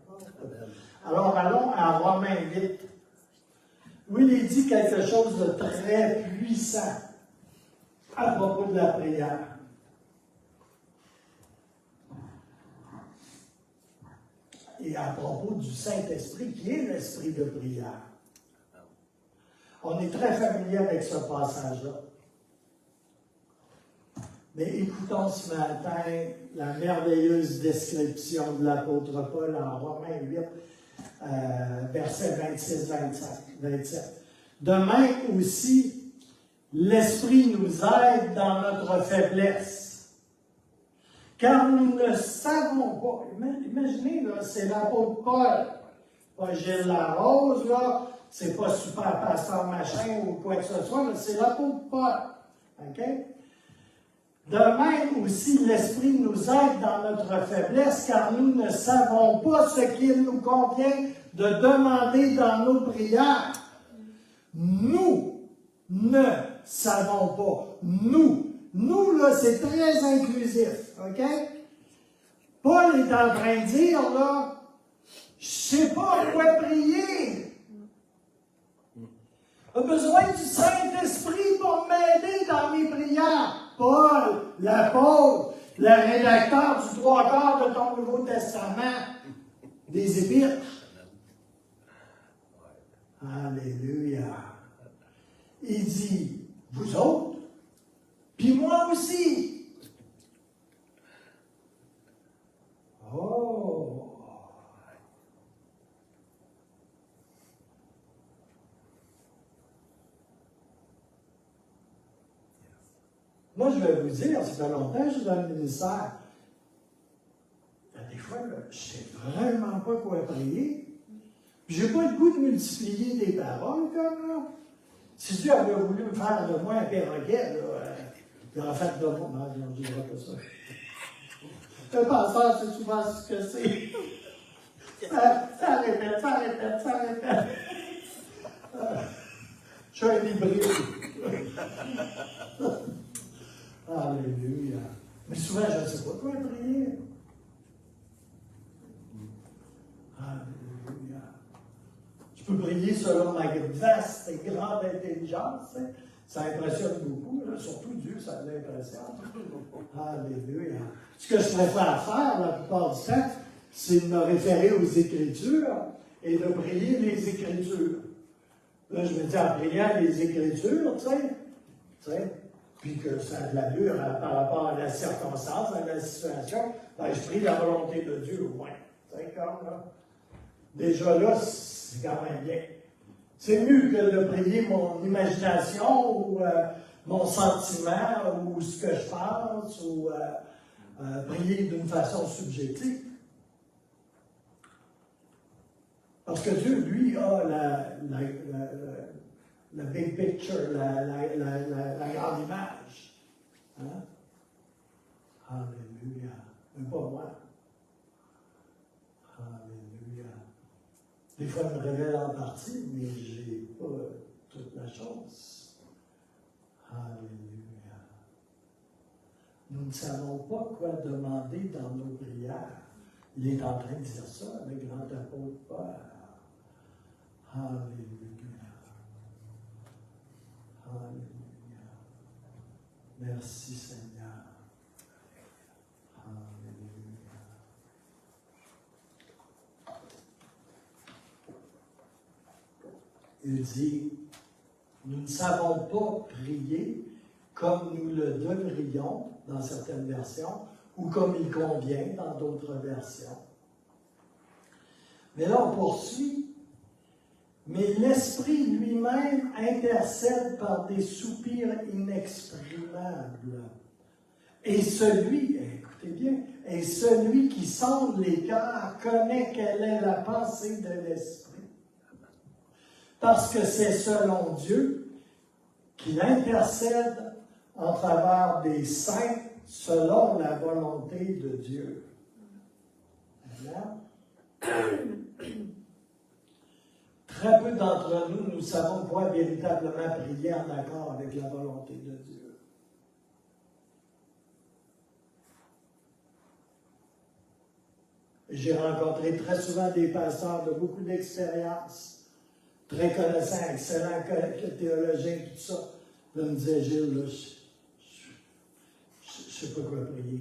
Alors allons à Romains 8. Où il est dit quelque chose de très puissant à propos de la prière. et à propos du Saint-Esprit, qui est l'esprit de prière. On est très familier avec ce passage-là. Mais écoutons ce matin la merveilleuse description de l'apôtre Paul en Romains 8, versets 26-27. De même aussi, l'Esprit nous aide dans notre faiblesse. Car nous ne savons pas. Imaginez, là, c'est l'apôtre Paul. Pas Gilles Larose, là. C'est pas super pasteur machin ou quoi que ce soit, mais c'est l'apôtre Paul. OK? De même aussi, l'Esprit nous aide dans notre faiblesse, car nous ne savons pas ce qu'il nous convient de demander dans nos prières. Nous ne savons pas. Nous, là, c'est très inclusif. OK? Paul est en train de dire, là, je ne sais pas quoi prier. J'ai besoin du Saint-Esprit pour m'aider dans mes prières. Paul, l'apôtre, le rédacteur du 3/4 de ton Nouveau Testament, des Épîtres. Alléluia. Il dit, vous autres, puis moi aussi. Oh! Moi, je vais vous dire, ça fait longtemps que je suis dans le ministère. Il y a des fois, là, je ne sais vraiment pas quoi prier. Puis je n'ai pas le goût de multiplier des paroles comme là. Si Dieu avait voulu me faire de moi un perroquet, là, il aurait fait de moi. Non, je ne dirai pas ça. Le pasteur, c'est souvent ce que c'est. Ça répète. Je suis un hybride. Alléluia. Mais souvent, je ne sais pas quoi prier. Alléluia. Je peux prier selon ma vaste et grande intelligence. Hein. Ça impressionne beaucoup, là. Surtout Dieu, ça l'impressionne. Alléluia. Ce que je préfère faire la plupart du temps, c'est de me référer aux Écritures et de prier les Écritures. Là, je me dis, en priant les Écritures, tu sais, puis que ça a de l'allure par rapport à la circonstance, à la situation, ben, je prie la volonté de Dieu au moins. Tu sais, comme là. Déjà là, c'est quand même bien. C'est mieux que de prier mon imagination ou mon sentiment ou ce que je pense ou prier d'une façon subjective. Parce que Dieu, lui, a la big picture, la grande image. Hein? Alléluia. Mais pas moi. Alléluia. Des fois, je me révèle en partie, mais je n'ai pas toute la chose. Alléluia. Nous ne savons pas quoi demander dans nos prières. Il est en train de dire ça, le grand apôtre Paul. Alléluia. Alléluia. Merci Seigneur. Alléluia. Il dit, nous ne savons pas prier comme nous le devrions dans certaines versions ou comme il convient dans d'autres versions. Mais là, on poursuit. Mais l'Esprit lui-même intercède par des soupirs inexprimables. Et celui, écoutez bien, et celui qui sonde les cœurs connaît quelle est la pensée de l'Esprit. Parce que c'est selon Dieu qu'il intercède en faveur des saints selon la volonté de Dieu. Amen. Très peu d'entre nous, nous savons quoi véritablement prier en accord avec la volonté de Dieu. J'ai rencontré très souvent des pasteurs de beaucoup d'expérience, très connaissants, excellents théologiens, tout ça. Là, me disait Gilles, là, je ne sais pas quoi prier.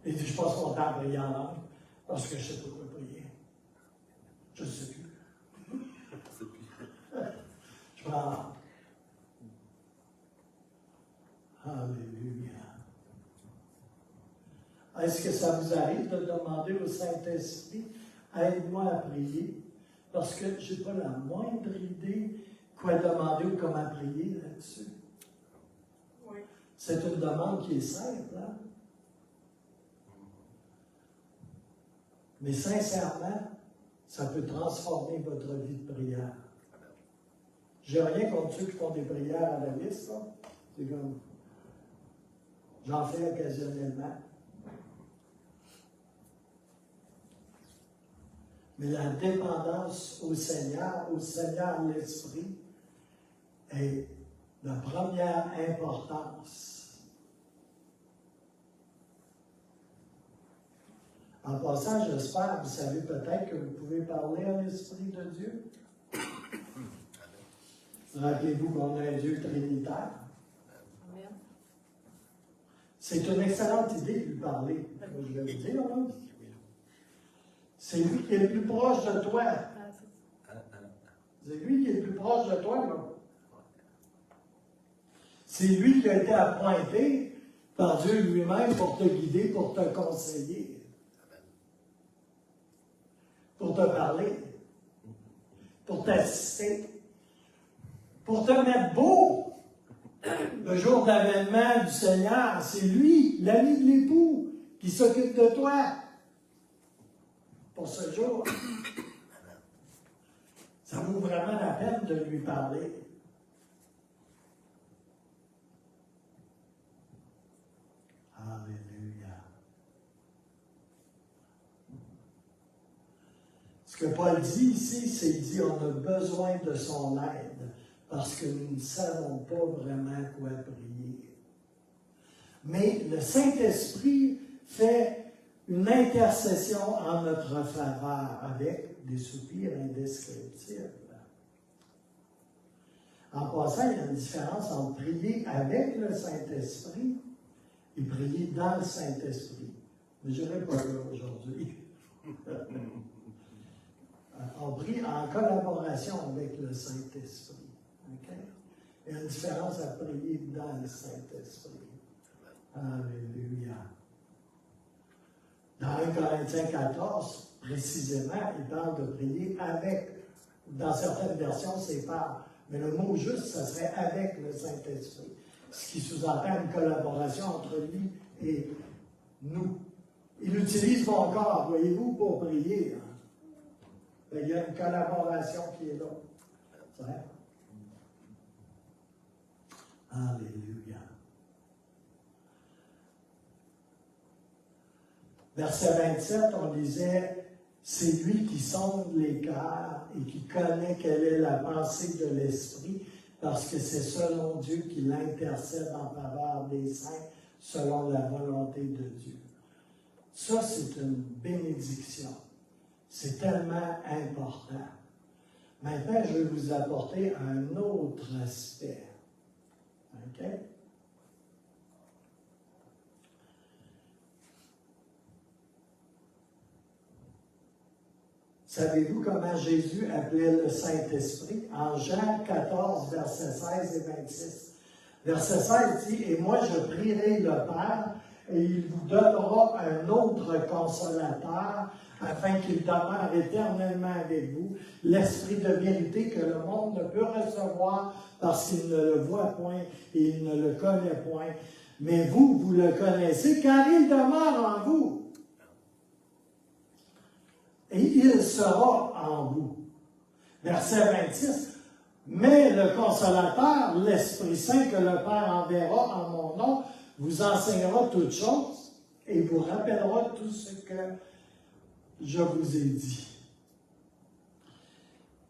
Et je passe mon temps à prier en langue parce que je ne sais pas quoi prier. Je ne sais plus. C'est plus. Je prends. Alléluia. Est-ce que ça vous arrive de demander au Saint-Esprit, aide-moi à prier? Parce que je n'ai pas la moindre idée quoi demander ou comment prier là-dessus. Oui. C'est une demande qui est simple, hein? Mais sincèrement, ça peut transformer votre vie de prière. J'ai rien contre ceux qui font des prières à la liste, là. C'est comme, j'en fais occasionnellement. Mais la dépendance au Seigneur l'Esprit, est de première importance. En passant, j'espère, vous savez peut-être que vous pouvez parler à l'Esprit de Dieu. Rappelez-vous qu'on a un Dieu trinitaire. Amen. C'est une excellente idée de lui parler. Je vais vous dire, là. C'est lui qui est le plus proche de toi. C'est lui qui est le plus proche de toi, là. C'est lui qui a été appointé par Dieu lui-même pour te guider, pour te conseiller, pour te parler, pour t'assister, pour te mettre beau. Le jour d'avènement du Seigneur, c'est lui, l'ami de l'époux, qui s'occupe de toi pour ce jour. Ça vaut vraiment la peine de lui parler. Alléluia. Ce que Paul dit ici, c'est qu'il dit on a besoin de son aide parce que nous ne savons pas vraiment quoi prier. Mais le Saint-Esprit fait une intercession en notre faveur avec des soupirs indescriptibles. En passant, il y a une différence entre prier avec le Saint-Esprit et prier dans le Saint-Esprit. Mais je n'irai pas là aujourd'hui. On prie en collaboration avec le Saint-Esprit. Okay? Il y a une différence à prier dans le Saint-Esprit. Alléluia. Dans 1 Corinthiens 14, précisément, il parle de prier avec. Dans certaines versions, c'est par. Mais le mot juste, ça serait avec le Saint-Esprit. Ce qui sous-entend une collaboration entre lui et nous. Il utilise mon corps, voyez-vous, pour prier. Hein? Il y a une collaboration qui est là. C'est vrai? Alléluia. Verset 27, on disait, c'est lui qui sonde les cœurs et qui connaît quelle est la pensée de l'Esprit, parce que c'est selon Dieu qu'il intercède en faveur des saints, selon la volonté de Dieu. Ça, c'est une bénédiction. C'est tellement important. Maintenant, je vais vous apporter un autre aspect. OK? Savez-vous comment Jésus appelait le Saint-Esprit? En Jean 14, versets 16 et 26. Verset 16 dit, « Et moi je prierai le Père, et il vous donnera un autre consolateur, afin qu'il demeure éternellement avec vous, l'Esprit de vérité que le monde ne peut recevoir parce qu'il ne le voit point et il ne le connaît point. Mais vous, vous le connaissez car il demeure en vous. Et il sera en vous. » Verset 26. « Mais le consolateur, l'Esprit Saint que le Père enverra en mon nom, vous enseignera toutes choses et vous rappellera tout ce que je vous ai dit. »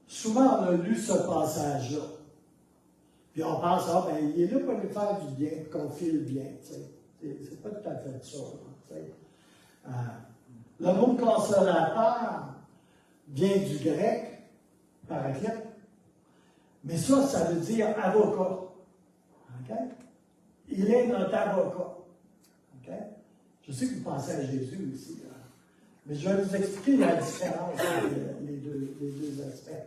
Souvent, on a lu ce passage-là. Puis on pense, ah ben, il est là pour nous faire du bien, qu'on file bien. C'est pas tout à fait ça. Le mot consolateur vient du grec, paraclète, mais ça veut dire avocat. Okay? Il est notre avocat. Okay? Je sais que vous pensez à Jésus aussi. Mais je vais vous expliquer la différence entre les deux aspects.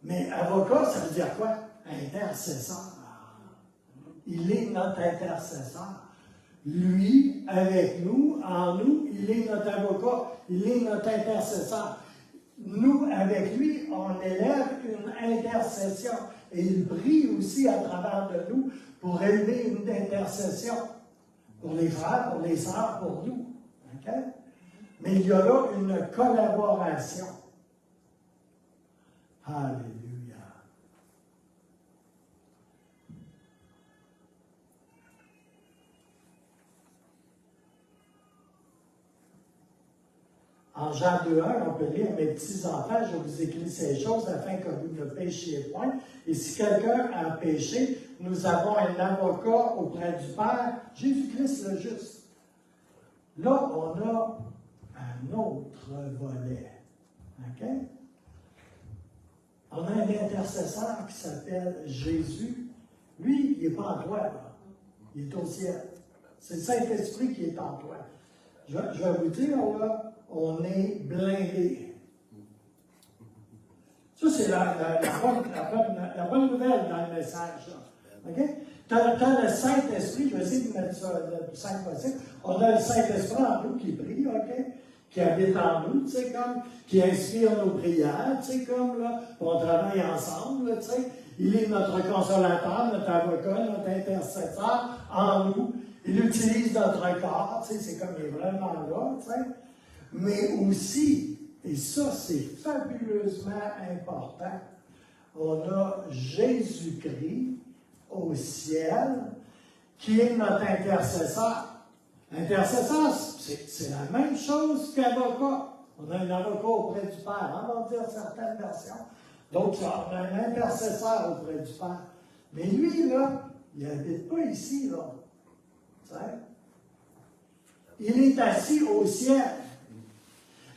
Mais avocat, ça veut dire quoi? Intercesseur. Il est notre intercesseur. Lui, avec nous, en nous, il est notre avocat, il est notre intercesseur. Nous, avec lui, on élève une intercession. Et il prie aussi à travers de nous pour élever une intercession pour les frères, pour les sœurs, pour nous. Okay? Mais il y a là une collaboration. Alléluia. En Jean 2,1, on peut lire « Mes petits enfants, je vous écris ces choses afin que vous ne péchiez point. Et si quelqu'un a péché, nous avons un avocat auprès du Père, Jésus-Christ le juste. » Là, on a un autre volet. OK? On a un intercesseur qui s'appelle Jésus. Lui, il n'est pas en toi, là. Il est au ciel. C'est le Saint-Esprit qui est en toi. Je vais vous dire, là, on est blindé. Ça, c'est la bonne nouvelle dans le message. Okay? Tu as le Saint-Esprit, je vais essayer de mettre ça le plus simple possible. On a le Saint-Esprit en nous qui prie, OK? Qui habite en nous, tu sais, comme, qui inspire nos prières, tu sais, comme, là, on travaille ensemble, tu sais. Il est notre consolateur, notre avocat, notre intercesseur en nous. Il utilise notre corps, tu sais, c'est comme il est vraiment là, tu sais. Mais aussi, et ça c'est fabuleusement important, on a Jésus-Christ au ciel qui est notre intercesseur. Intercesseur, c'est la même chose qu'avocat. On a un avocat auprès du Père, on va dire certaines versions. Donc, on a un intercesseur auprès du Père. Mais lui, là, il n'habite pas ici, là. Tu sais? Il est assis au ciel.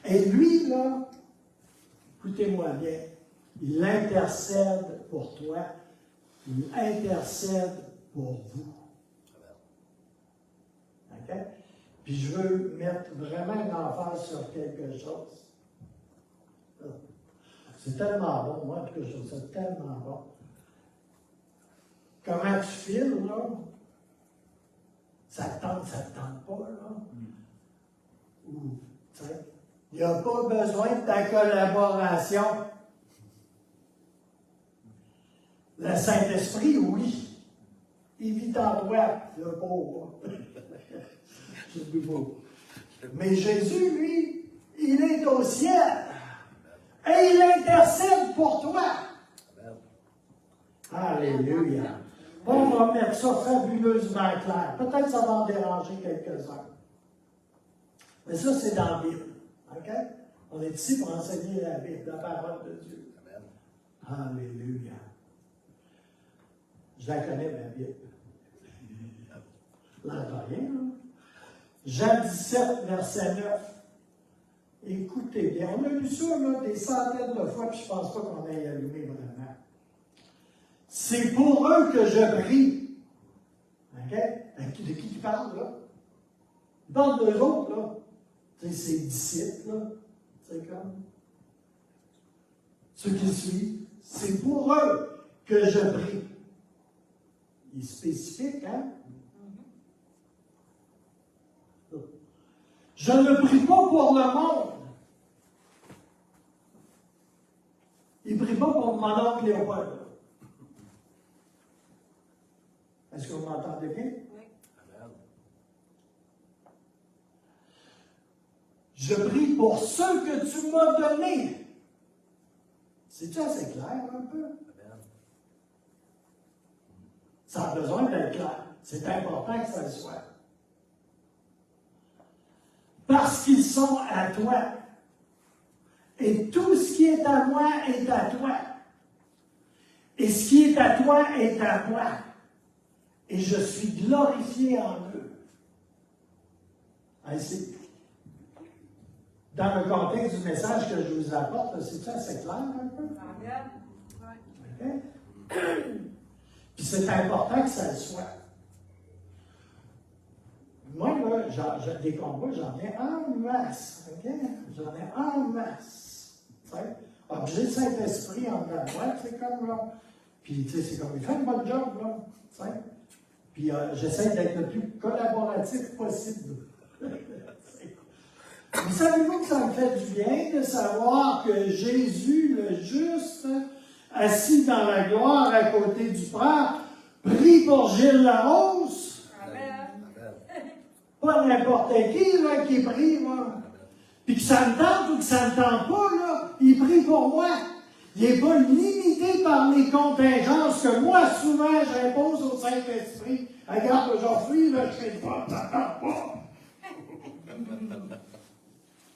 Et lui, là, écoutez-moi bien, il intercède pour toi, il intercède pour vous. OK? Puis je veux mettre vraiment une emphase sur quelque chose. C'est tellement bon, moi, que je trouve ça tellement bon. Comment tu files, là? Ça te tente pas, là? Ou, tu sais, il n'y a pas besoin de ta collaboration. Le Saint-Esprit, oui. Il vit en toi, le pauvre. C'est plus beau. Mais Jésus, lui, il est au ciel. Et il intercède pour toi. Alléluia. On va mettre ça fabuleusement clair. Peut-être que ça va en déranger quelques-uns. Mais ça, c'est dans la Bible. OK? On est ici pour enseigner la Bible, la parole de Dieu. Amen. Alléluia. Je la connais, ma Bible. L'entends rien, hein? Jean 17, verset 9. Écoutez bien, on a lu ça là, des centaines de fois, puis je ne pense pas qu'on ait allumé vraiment. C'est pour eux que je prie. OK? De qui tu parles, là? Il parle d'eux autres, là. C'est ses disciples, là. C'est comme. Ceux qui suivent. C'est pour eux que je prie. Il est spécifique, hein? Je ne prie pas pour le monde. Il ne prie pas pour mon oncle Léopold. Est-ce que vous m'entendez bien? Oui. Je prie pour ceux que tu m'as donnés. C'est-tu assez clair un peu? Ça a besoin d'être clair. C'est important que ça le soit. Parce qu'ils sont à toi. Et tout ce qui est à moi est à toi. Et ce qui est à toi est à moi. Et je suis glorifié en eux. Ici. Dans le contexte du message que je vous apporte, c'est ça, c'est clair un peu? Okay? Puis c'est important que ça le soit. Moi, là, des combats, j'en ai en masse. OK? J'en ai en masse. Tu sais? Alors, j'ai le Saint-Esprit en dedans de moi, c'est comme là. Puis, tu sais, c'est comme, il fait une bonne job, là. Tu sais? Puis, j'essaie d'être le plus collaboratif possible. Vous savez-vous que ça me fait du bien de savoir que Jésus, le juste, assis dans la gloire à côté du Père, prie pour Gilles Larose? Amen. Pas n'importe qui, là, qui prie, là. Puis que ça me tente ou que ça me tente pas, là, il prie pour moi. Il n'est pas limité par les contingences que moi, souvent, j'impose au Saint-Esprit. Regarde, aujourd'hui, là, je fais pas, t'attends pas.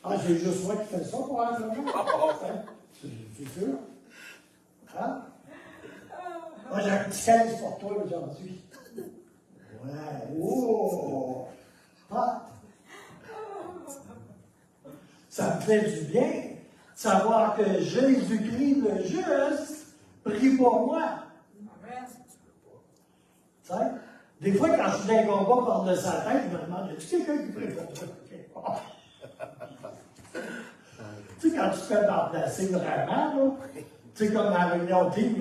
Ah, c'est juste moi qui fais ça, probablement. C'est sûr. Hein? Moi, j'ai un petit 15 pour toi aujourd'hui. Ouais. Oh! Ah! Ça me fait du bien de savoir que Jésus-Christ, le juste, prie pour moi. Amen. Tu sais? Des fois, quand je suis dans un combat par de sa tête, je me demande, est-ce quelqu'un qui prie pour moi? Tu sais, quand tu te fais remplacer vraiment, là, tu sais, comme à la réunion team,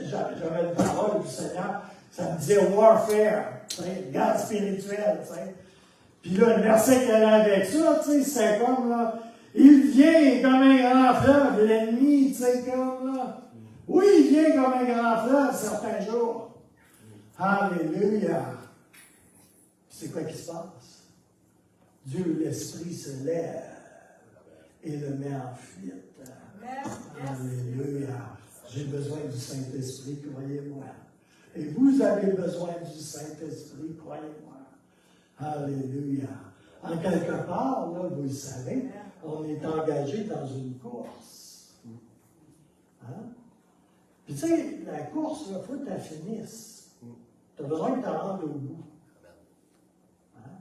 j'avais une parole du Seigneur, ça me disait warfare, tu sais, guerre spirituelle, tu sais. Puis là, le verset qu'elle a avec ça, tu sais, c'est comme, là, il vient comme un grand fleuve, l'ennemi, tu sais, comme, là. Oui, il vient comme un grand fleuve certains jours. Alléluia. C'est quoi qui se passe? Dieu, l'Esprit se lève et le met en fuite. Alléluia. J'ai besoin du Saint-Esprit, croyez-moi. Et vous avez besoin du Saint-Esprit, croyez-moi. Alléluia. En quelque part, là, vous le savez, on est engagé dans une course. Hein? Puis tu sais, la course, il faut que tu la finisses. Tu as besoin de te rendre au bout. Hein?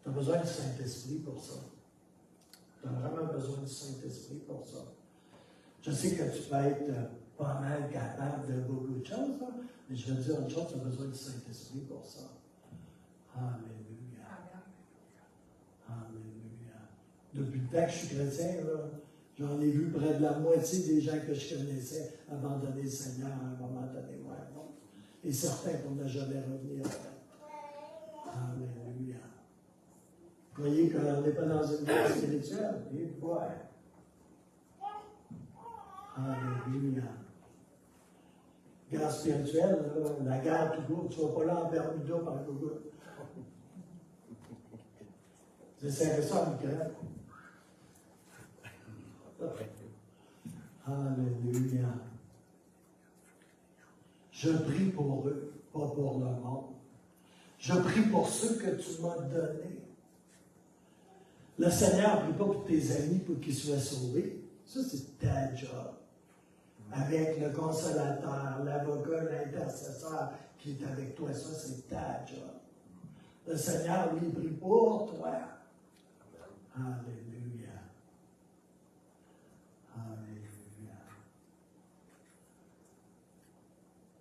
Tu as besoin du Saint-Esprit pour ça. Tu as vraiment besoin du Saint-Esprit pour ça. Je sais que tu peux être pas mal capable de beaucoup de choses, là, mais je veux dire une chose, tu as besoin du Saint-Esprit pour ça. Alléluia. Alléluia. Depuis le temps que je suis chrétien, là, j'en ai vu près de la moitié des gens que je connaissais abandonner le Seigneur à un moment donné ou à un autre. Et certains qu'on n'a jamais revenir avec. Alléluia. Vous voyez qu'on n'est pas dans une guerre spirituelle. Et ouais. Alléluia. Guerre spirituelle, là, la guerre tout court, tu ne vas pas là en Bermuda par le goût. C'est ça en Ukraine. Alléluia. Je prie pour eux, pas pour le monde. Je prie pour ceux que tu m'as donnés. Le Seigneur ne prie pas pour tes amis pour qu'ils soient sauvés. Ça, c'est ta job. Avec le consolateur, l'avocat, l'intercesseur qui est avec toi, ça, c'est ta job. Le Seigneur, lui, prie pour toi. Alléluia. Alléluia.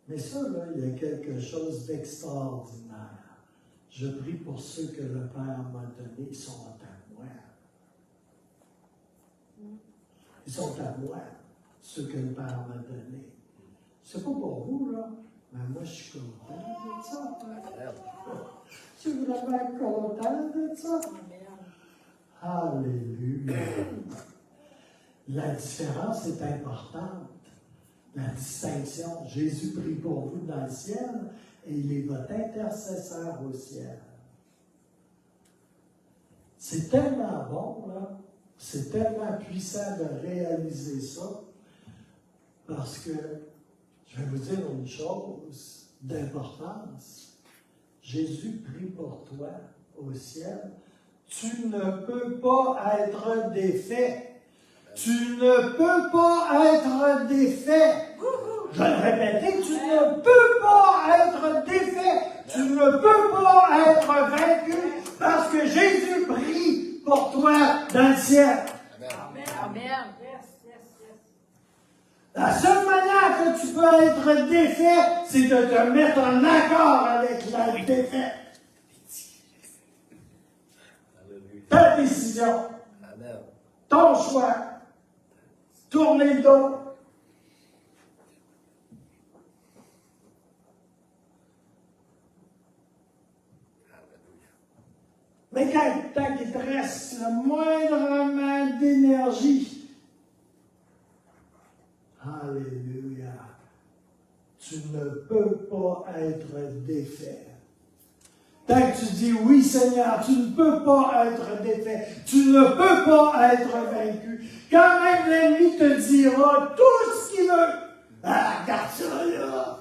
Mais ça, là, il y a quelque chose d'extraordinaire. Je prie pour ceux que le Père m'a donnés, ils sont à moi. Ils sont à moi, ceux que le Père m'a donnés. C'est pas pour vous, là, mais moi, je suis content de ça. Je suis vraiment content de ça. Alléluia. La différence est importante. La distinction. Jésus prie pour vous dans le ciel et il est votre intercesseur au ciel. C'est tellement bon, là. C'est tellement puissant de réaliser ça. Parce que, je vais vous dire une chose d'importance. Jésus prie pour toi au ciel. Tu ne peux pas être défait. Tu ne peux pas être défait. Je vais le répéter, tu ne peux pas être défait. Tu ne peux pas être vaincu parce que Jésus prie pour toi dans le ciel. Amen. La seule manière que tu peux être défait, c'est de te mettre en accord avec la défaite. Alléluia. Ta décision, Amen. ton choix, tourner le dos. Mais tant qu'il te reste le moindrement d'énergie, alléluia, tu ne peux pas être défait. Tant que tu dis oui Seigneur, tu ne peux pas être défait, tu ne peux pas être vaincu. Quand même l'ennemi te dira tout ce qu'il veut, ah, regarde ça là,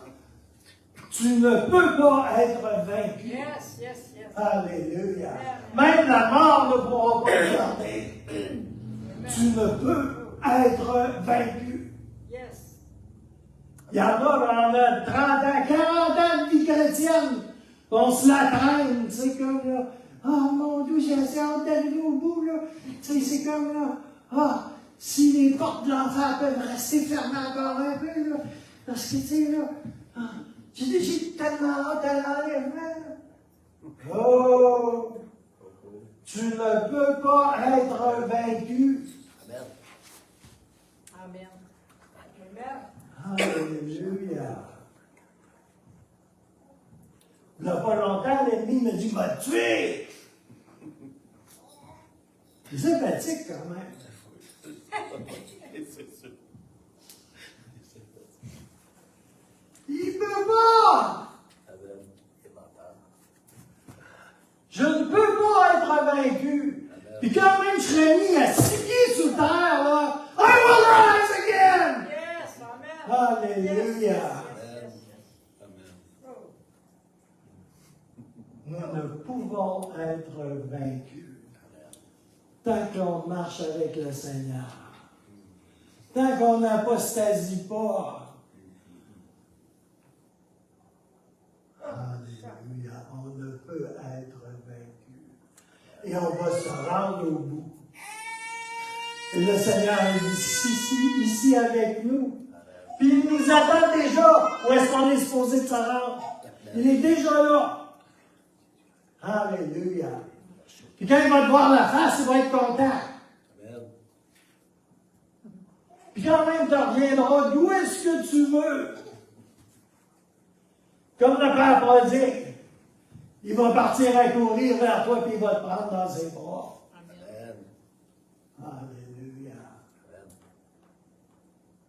tu ne peux pas être vaincu. Yes, yes, yes. Alléluia. Même la mort ne pourra pas te garder. Tu ne peux être vaincu. Yes. Il y en a, on a 30 ans, 40 ans de vie chrétienne. On se la traîne, tu sais, comme là. Oh mon Dieu, j'ai assez hâte d'arriver au bout, là. Tu sais, c'est comme là. Ah, si les portes de l'enfer peuvent rester fermées encore un peu, là. Parce que, tu sais, là, ah, j'ai tellement hâte à l'enlèvement, là. Oh! Tu ne peux pas être vaincu. Amen. Amen. Amen. Alléluia. Il n'y a pas longtemps, l'ennemi m'a dit, m'a tué. C'est sympathique quand même. C'est sûr. Il ne peut pas. Amen. Et mental. Je ne peux pas être vaincu. Puis quand même je serais mis à 6 pieds sous terre, là, I will rise again. Yes, amen. Alléluia. Yes. Amen. Oh. Nous ne pouvons être vaincus tant qu'on marche avec le Seigneur. Tant qu'on n'apostasie pas. Alléluia. On ne peut être vaincu. Et on va se rendre au bout. Et le Seigneur est ici avec nous. Puis il nous attend déjà. Où est-ce qu'on est supposé de se rendre? Il est déjà là. Alléluia. Puis quand il va te voir la face, il va être content. Amen. Puis quand même, tu reviendras d'où est-ce que tu veux. Comme le Père prodigue, il va partir à courir vers toi, puis il va te prendre dans ses bras. Amen. Alléluia. Amen.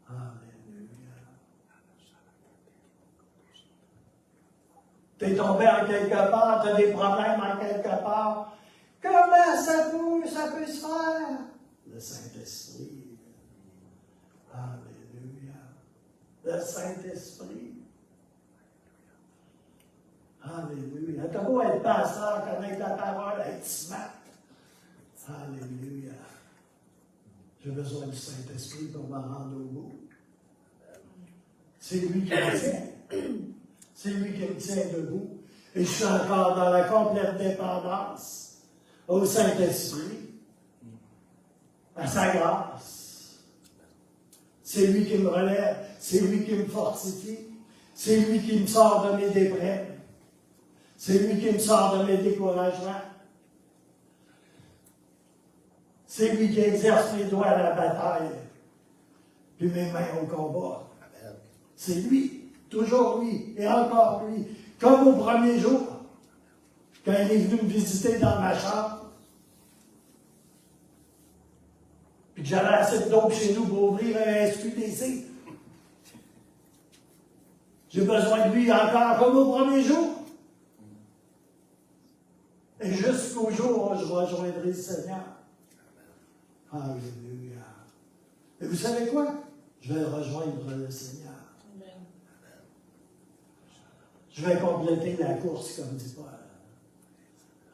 Alléluia. Tu es tombé en quelque part, tu as des problèmes en quelque part. Comment ça peut se faire? Le Saint-Esprit. Alléluia. Le Saint-Esprit. Alléluia. Tu n'as beau être pasteur, connaître la parole, être smart. Alléluia. J'ai besoin du Saint-Esprit pour me rendre au bout. C'est lui qui me tient. C'est lui qui me tient debout. Et je suis encore dans la complète dépendance au Saint-Esprit, à sa grâce. C'est lui qui me relève. C'est lui qui me fortifie. C'est lui qui me sort de mes déprimes. C'est lui qui me sort de mes découragements. C'est lui qui exerce mes doigts à la bataille, puis mes mains au combat. Amen. C'est lui, toujours lui, et encore lui. Comme au premier jour, quand il est venu me visiter dans ma chambre, puis que j'avais assez de dope chez nous pour ouvrir un SQDC. J'ai besoin de lui encore comme au premier jour. Et jusqu'au jour où je rejoindrai le Seigneur. Alléluia. Et vous savez quoi? Je vais rejoindre le Seigneur. Amen. Je vais compléter la course, comme dit Paul.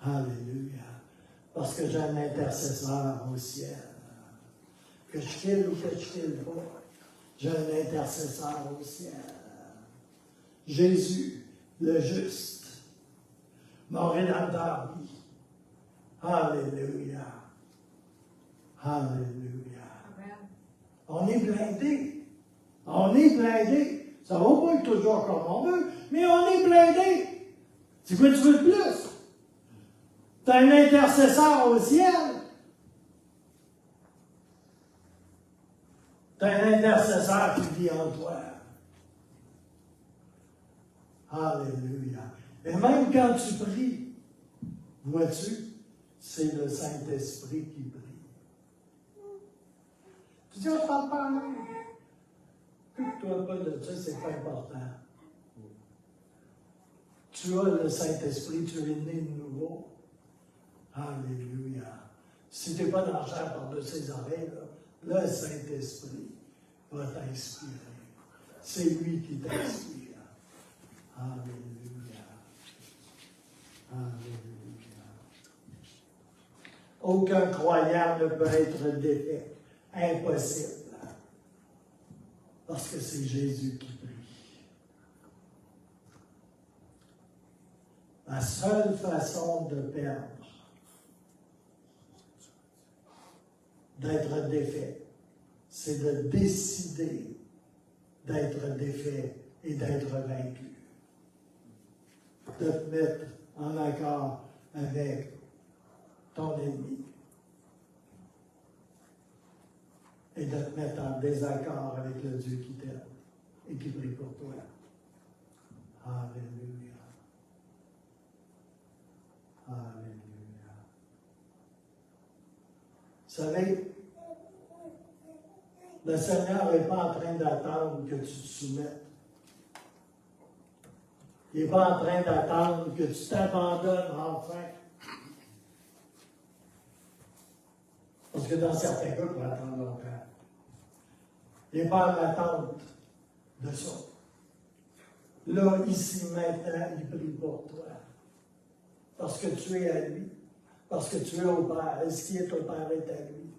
Alléluia. Parce que j'ai un intercesseur au ciel. Que je file ou que je file pas, j'ai un intercesseur au ciel. Jésus, le juste, mon Rédempteur, oui. Alléluia. Alléluia. Amen. On est blindé. On est blindé. Ça ne va pas être toujours comme on veut, mais on est blindé. C'est quoi tu veux de plus? Tu as un intercesseur au ciel. Tu as un intercesseur qui vit en toi. Alléluia. Et même quand tu pries, vois-tu, c'est le Saint-Esprit qui prie. Tu dis, je parle pas en langue. Occupe-toi pas de ça, c'est pas important. Tu as le Saint-Esprit, tu es né de nouveau. Alléluia. Si tu n'es pas dans la chair par-dessus ses oreilles, là, le Saint-Esprit va t'inspirer. C'est lui qui t'inspire. Alléluia. Alléluia. Aucun croyant ne peut être défait. Impossible. Parce que c'est Jésus qui prie. La seule façon de perdre, d'être défait, c'est de décider d'être défait et d'être vaincu. De te mettre en accord avec ton ennemi. Et de te mettre en désaccord avec le Dieu qui t'aime et qui prie pour toi. Alléluia. Alléluia. Vous savez, le Seigneur n'est pas en train d'attendre que tu te soumettes. Il n'est pas en train d'attendre que tu t'abandonnes enfin. Parce que dans certains cas, il faut attendre longtemps. Il n'est pas en attente de ça. Là, ici, maintenant, il prie pour toi. Parce que tu es à lui. Parce que tu es au Père. Et ce qui est au Père est à lui.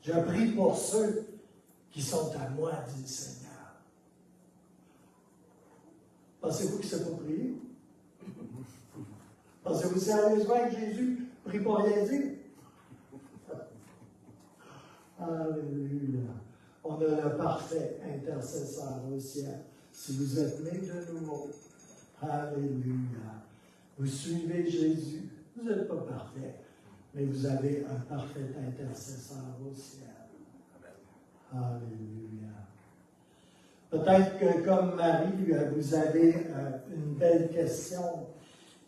Je prie pour ceux qui sont à moi, dit le Seigneur. Pensez-vous qu'il ne sait pas prier? Pensez-vous sérieusement que Jésus prie pour rien dire? Alléluia. On a le parfait intercesseur au ciel. Si vous êtes nés de nouveau, alléluia. Vous suivez Jésus. Vous n'êtes pas parfait, mais vous avez un parfait intercesseur au ciel. Alléluia. Peut-être que comme Marie, vous avez une belle question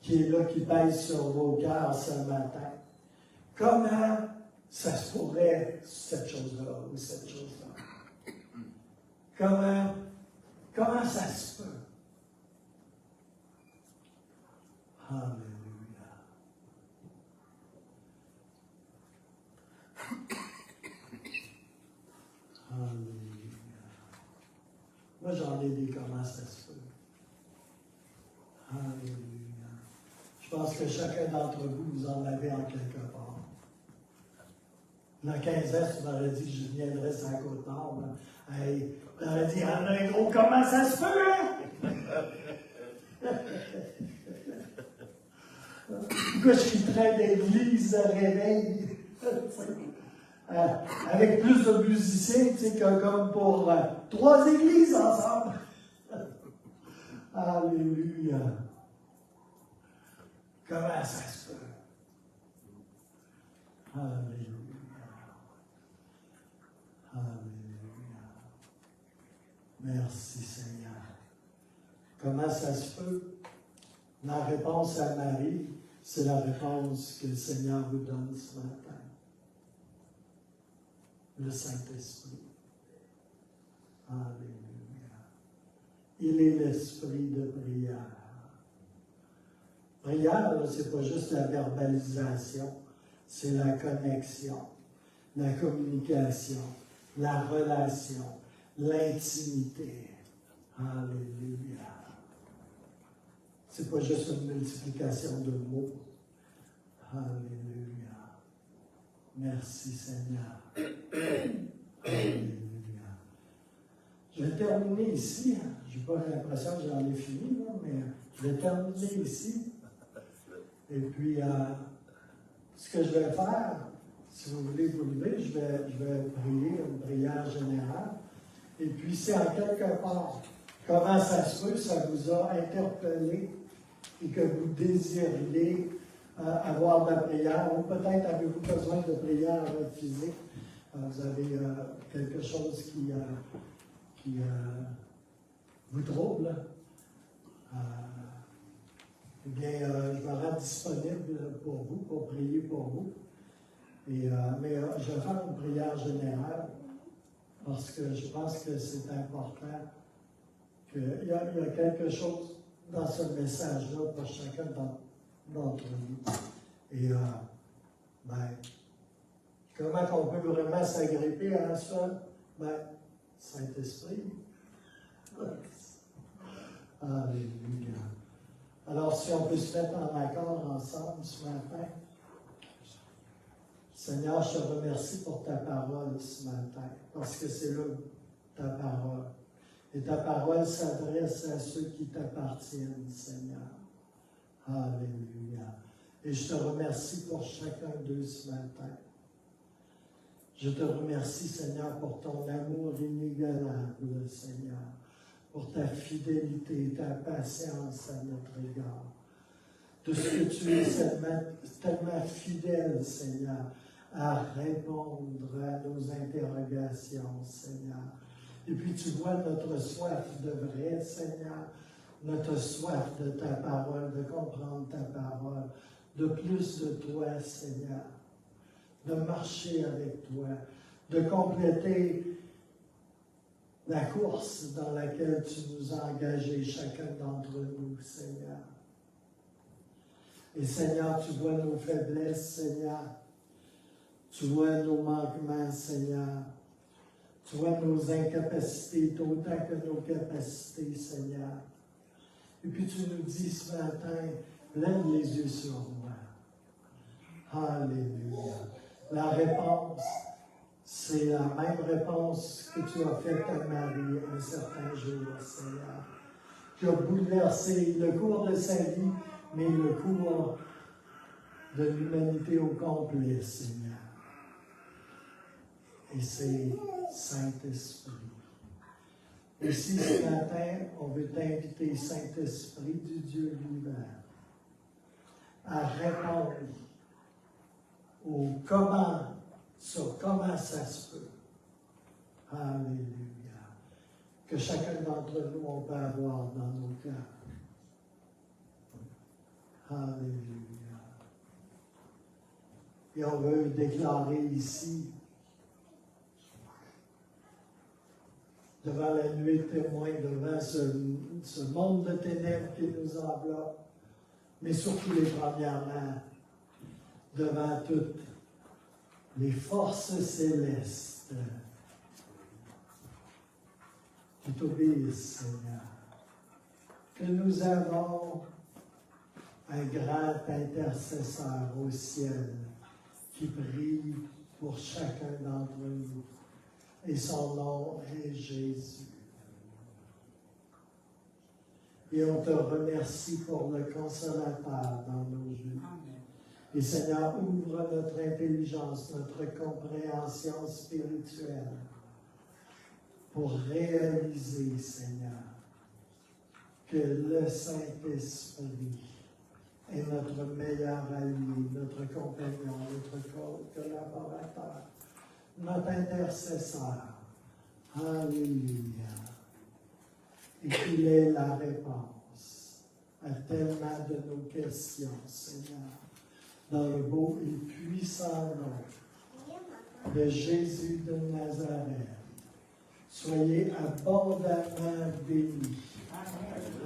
qui est là, qui pèse sur vos cœurs ce matin. Comment ça se pourrait, cette chose-là ou cette chose-là? Comment ça se peut? Alléluia. Alléluia. Moi, j'en ai dit comment ça se peut. Alléluia. Je pense que chacun d'entre vous, vous en avez en quelque part. Dans 15 ans, tu m'aurais dit que je viendrais sur la Côte-Nord. Hey, tu m'aurais dit, ah, un gros, comment ça se peut, hein? Pourquoi je quitterais l'église de réveil? Avec plus de musiciens, tu sais, que comme pour 3 églises ensemble. Alléluia. Comment ça se peut? Alléluia. Alléluia. Merci Seigneur. Comment ça se peut? La réponse à Marie, c'est la réponse que le Seigneur vous donne ce matin. Le Saint-Esprit. Alléluia. Il est l'esprit de prière. Prière, ce n'est pas juste la verbalisation, c'est la connexion, la communication, la relation, l'intimité. Alléluia. Ce n'est pas juste une multiplication de mots. Alléluia. Merci Seigneur. Alléluia. Je vais terminer ici. Je n'ai pas l'impression que j'en ai fini, là, mais je vais terminer ici. Et puis, ce que je vais faire, si vous voulez vous lever, je vais prier une prière générale. Et puis, si en quelque part, comment ça se peut, ça vous a interpellé et que vous désiriez avoir de la prière, ou peut-être avez-vous besoin de prière physique. Vous avez quelque chose qui vous trouble. Eh bien, je me rends disponible pour vous, pour prier pour vous. Mais je vais faire une prière générale parce que je pense que c'est important qu'il y a quelque chose dans ce message-là pour chacun d'entre nous. Et, comment on peut vraiment s'agripper à ça? Saint-Esprit. Alléluia. Alors, si on peut se mettre en accord ensemble ce matin. Seigneur, je te remercie pour ta parole ce matin, parce que c'est là ta parole. Et ta parole s'adresse à ceux qui t'appartiennent, Seigneur. Alléluia. Et je te remercie pour chacun d'eux ce matin. Je te remercie, Seigneur, pour ton amour inégalable, Seigneur, pour ta fidélité, ta patience à notre égard. De ce que tu es tellement fidèle, Seigneur, à répondre à nos interrogations, Seigneur. Et puis tu vois notre soif de vrai, Seigneur, notre soif de ta parole, de comprendre ta parole, de plus de toi, Seigneur, de marcher avec toi, de compléter la course dans laquelle tu nous as engagés, chacun d'entre nous, Seigneur. Et Seigneur, tu vois nos faiblesses, Seigneur. Tu vois nos manquements, Seigneur. Tu vois nos incapacités, autant que nos capacités, Seigneur. Et puis tu nous dis ce matin, lève les yeux sur moi. Alléluia. La réponse, c'est la même réponse que tu as faite à Marie un certain jour, Seigneur, qui a bouleversé le cours de sa vie, mais le cours de l'humanité au complet, Seigneur. Et c'est Saint-Esprit. Et si ce matin, on veut t'inviter, Saint-Esprit du Dieu vivant, à répondre au comment ça se peut. Alléluia. Que chacun d'entre nous, on peut avoir dans nos cœurs. Alléluia. Et on veut déclarer ici, devant la nuée témoin, devant ce monde de ténèbres qui nous enveloppe, mais surtout les premièrement, devant toutes les forces célestes qui t'obéissent, Seigneur, que nous avons un grand intercesseur au ciel qui prie pour chacun d'entre nous. Et son nom est Jésus. Et on te remercie pour le consolateur dans nos vies. Et Seigneur, ouvre notre intelligence, notre compréhension spirituelle pour réaliser, Seigneur, que le Saint-Esprit est notre meilleur allié, notre compagnon, notre collaborateur, notre intercesseur. Alléluia. Et qu'il est la réponse à tellement de nos questions, Seigneur, dans le beau et puissant nom de Jésus de Nazareth. Soyez abondamment bénis.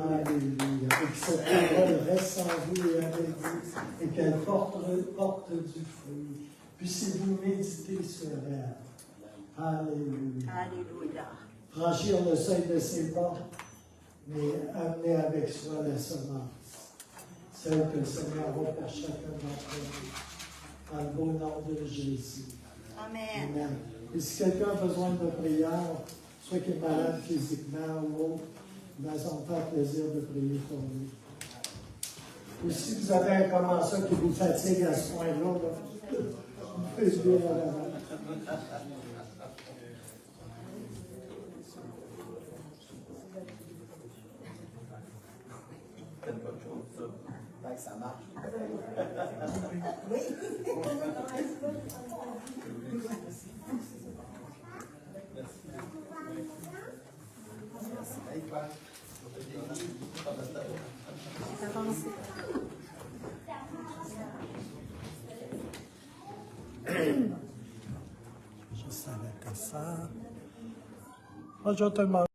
Alléluia. Et que cette parole reste en vous et avec vous, et qu'elle porte du fruit. Puissiez-vous méditer sur elle. Alléluia. Alléluia. Franchir le seuil de ses portes, mais amener avec soi la semence, celle que le Seigneur va pour chacun d'entre nous. Dans le beau nom de Jésus. Amen. Amen. Et si quelqu'un a besoin de prière, soit qu'il est malade physiquement ou autre, nous allons faire plaisir de prier pour lui. Ou si vous avez un commençant qui vous fatigue à ce point-là, vous pouvez dire à l'avant. Fait que ça marche. Hey, quoi? Je savais que ça. Moi, je vais te demander.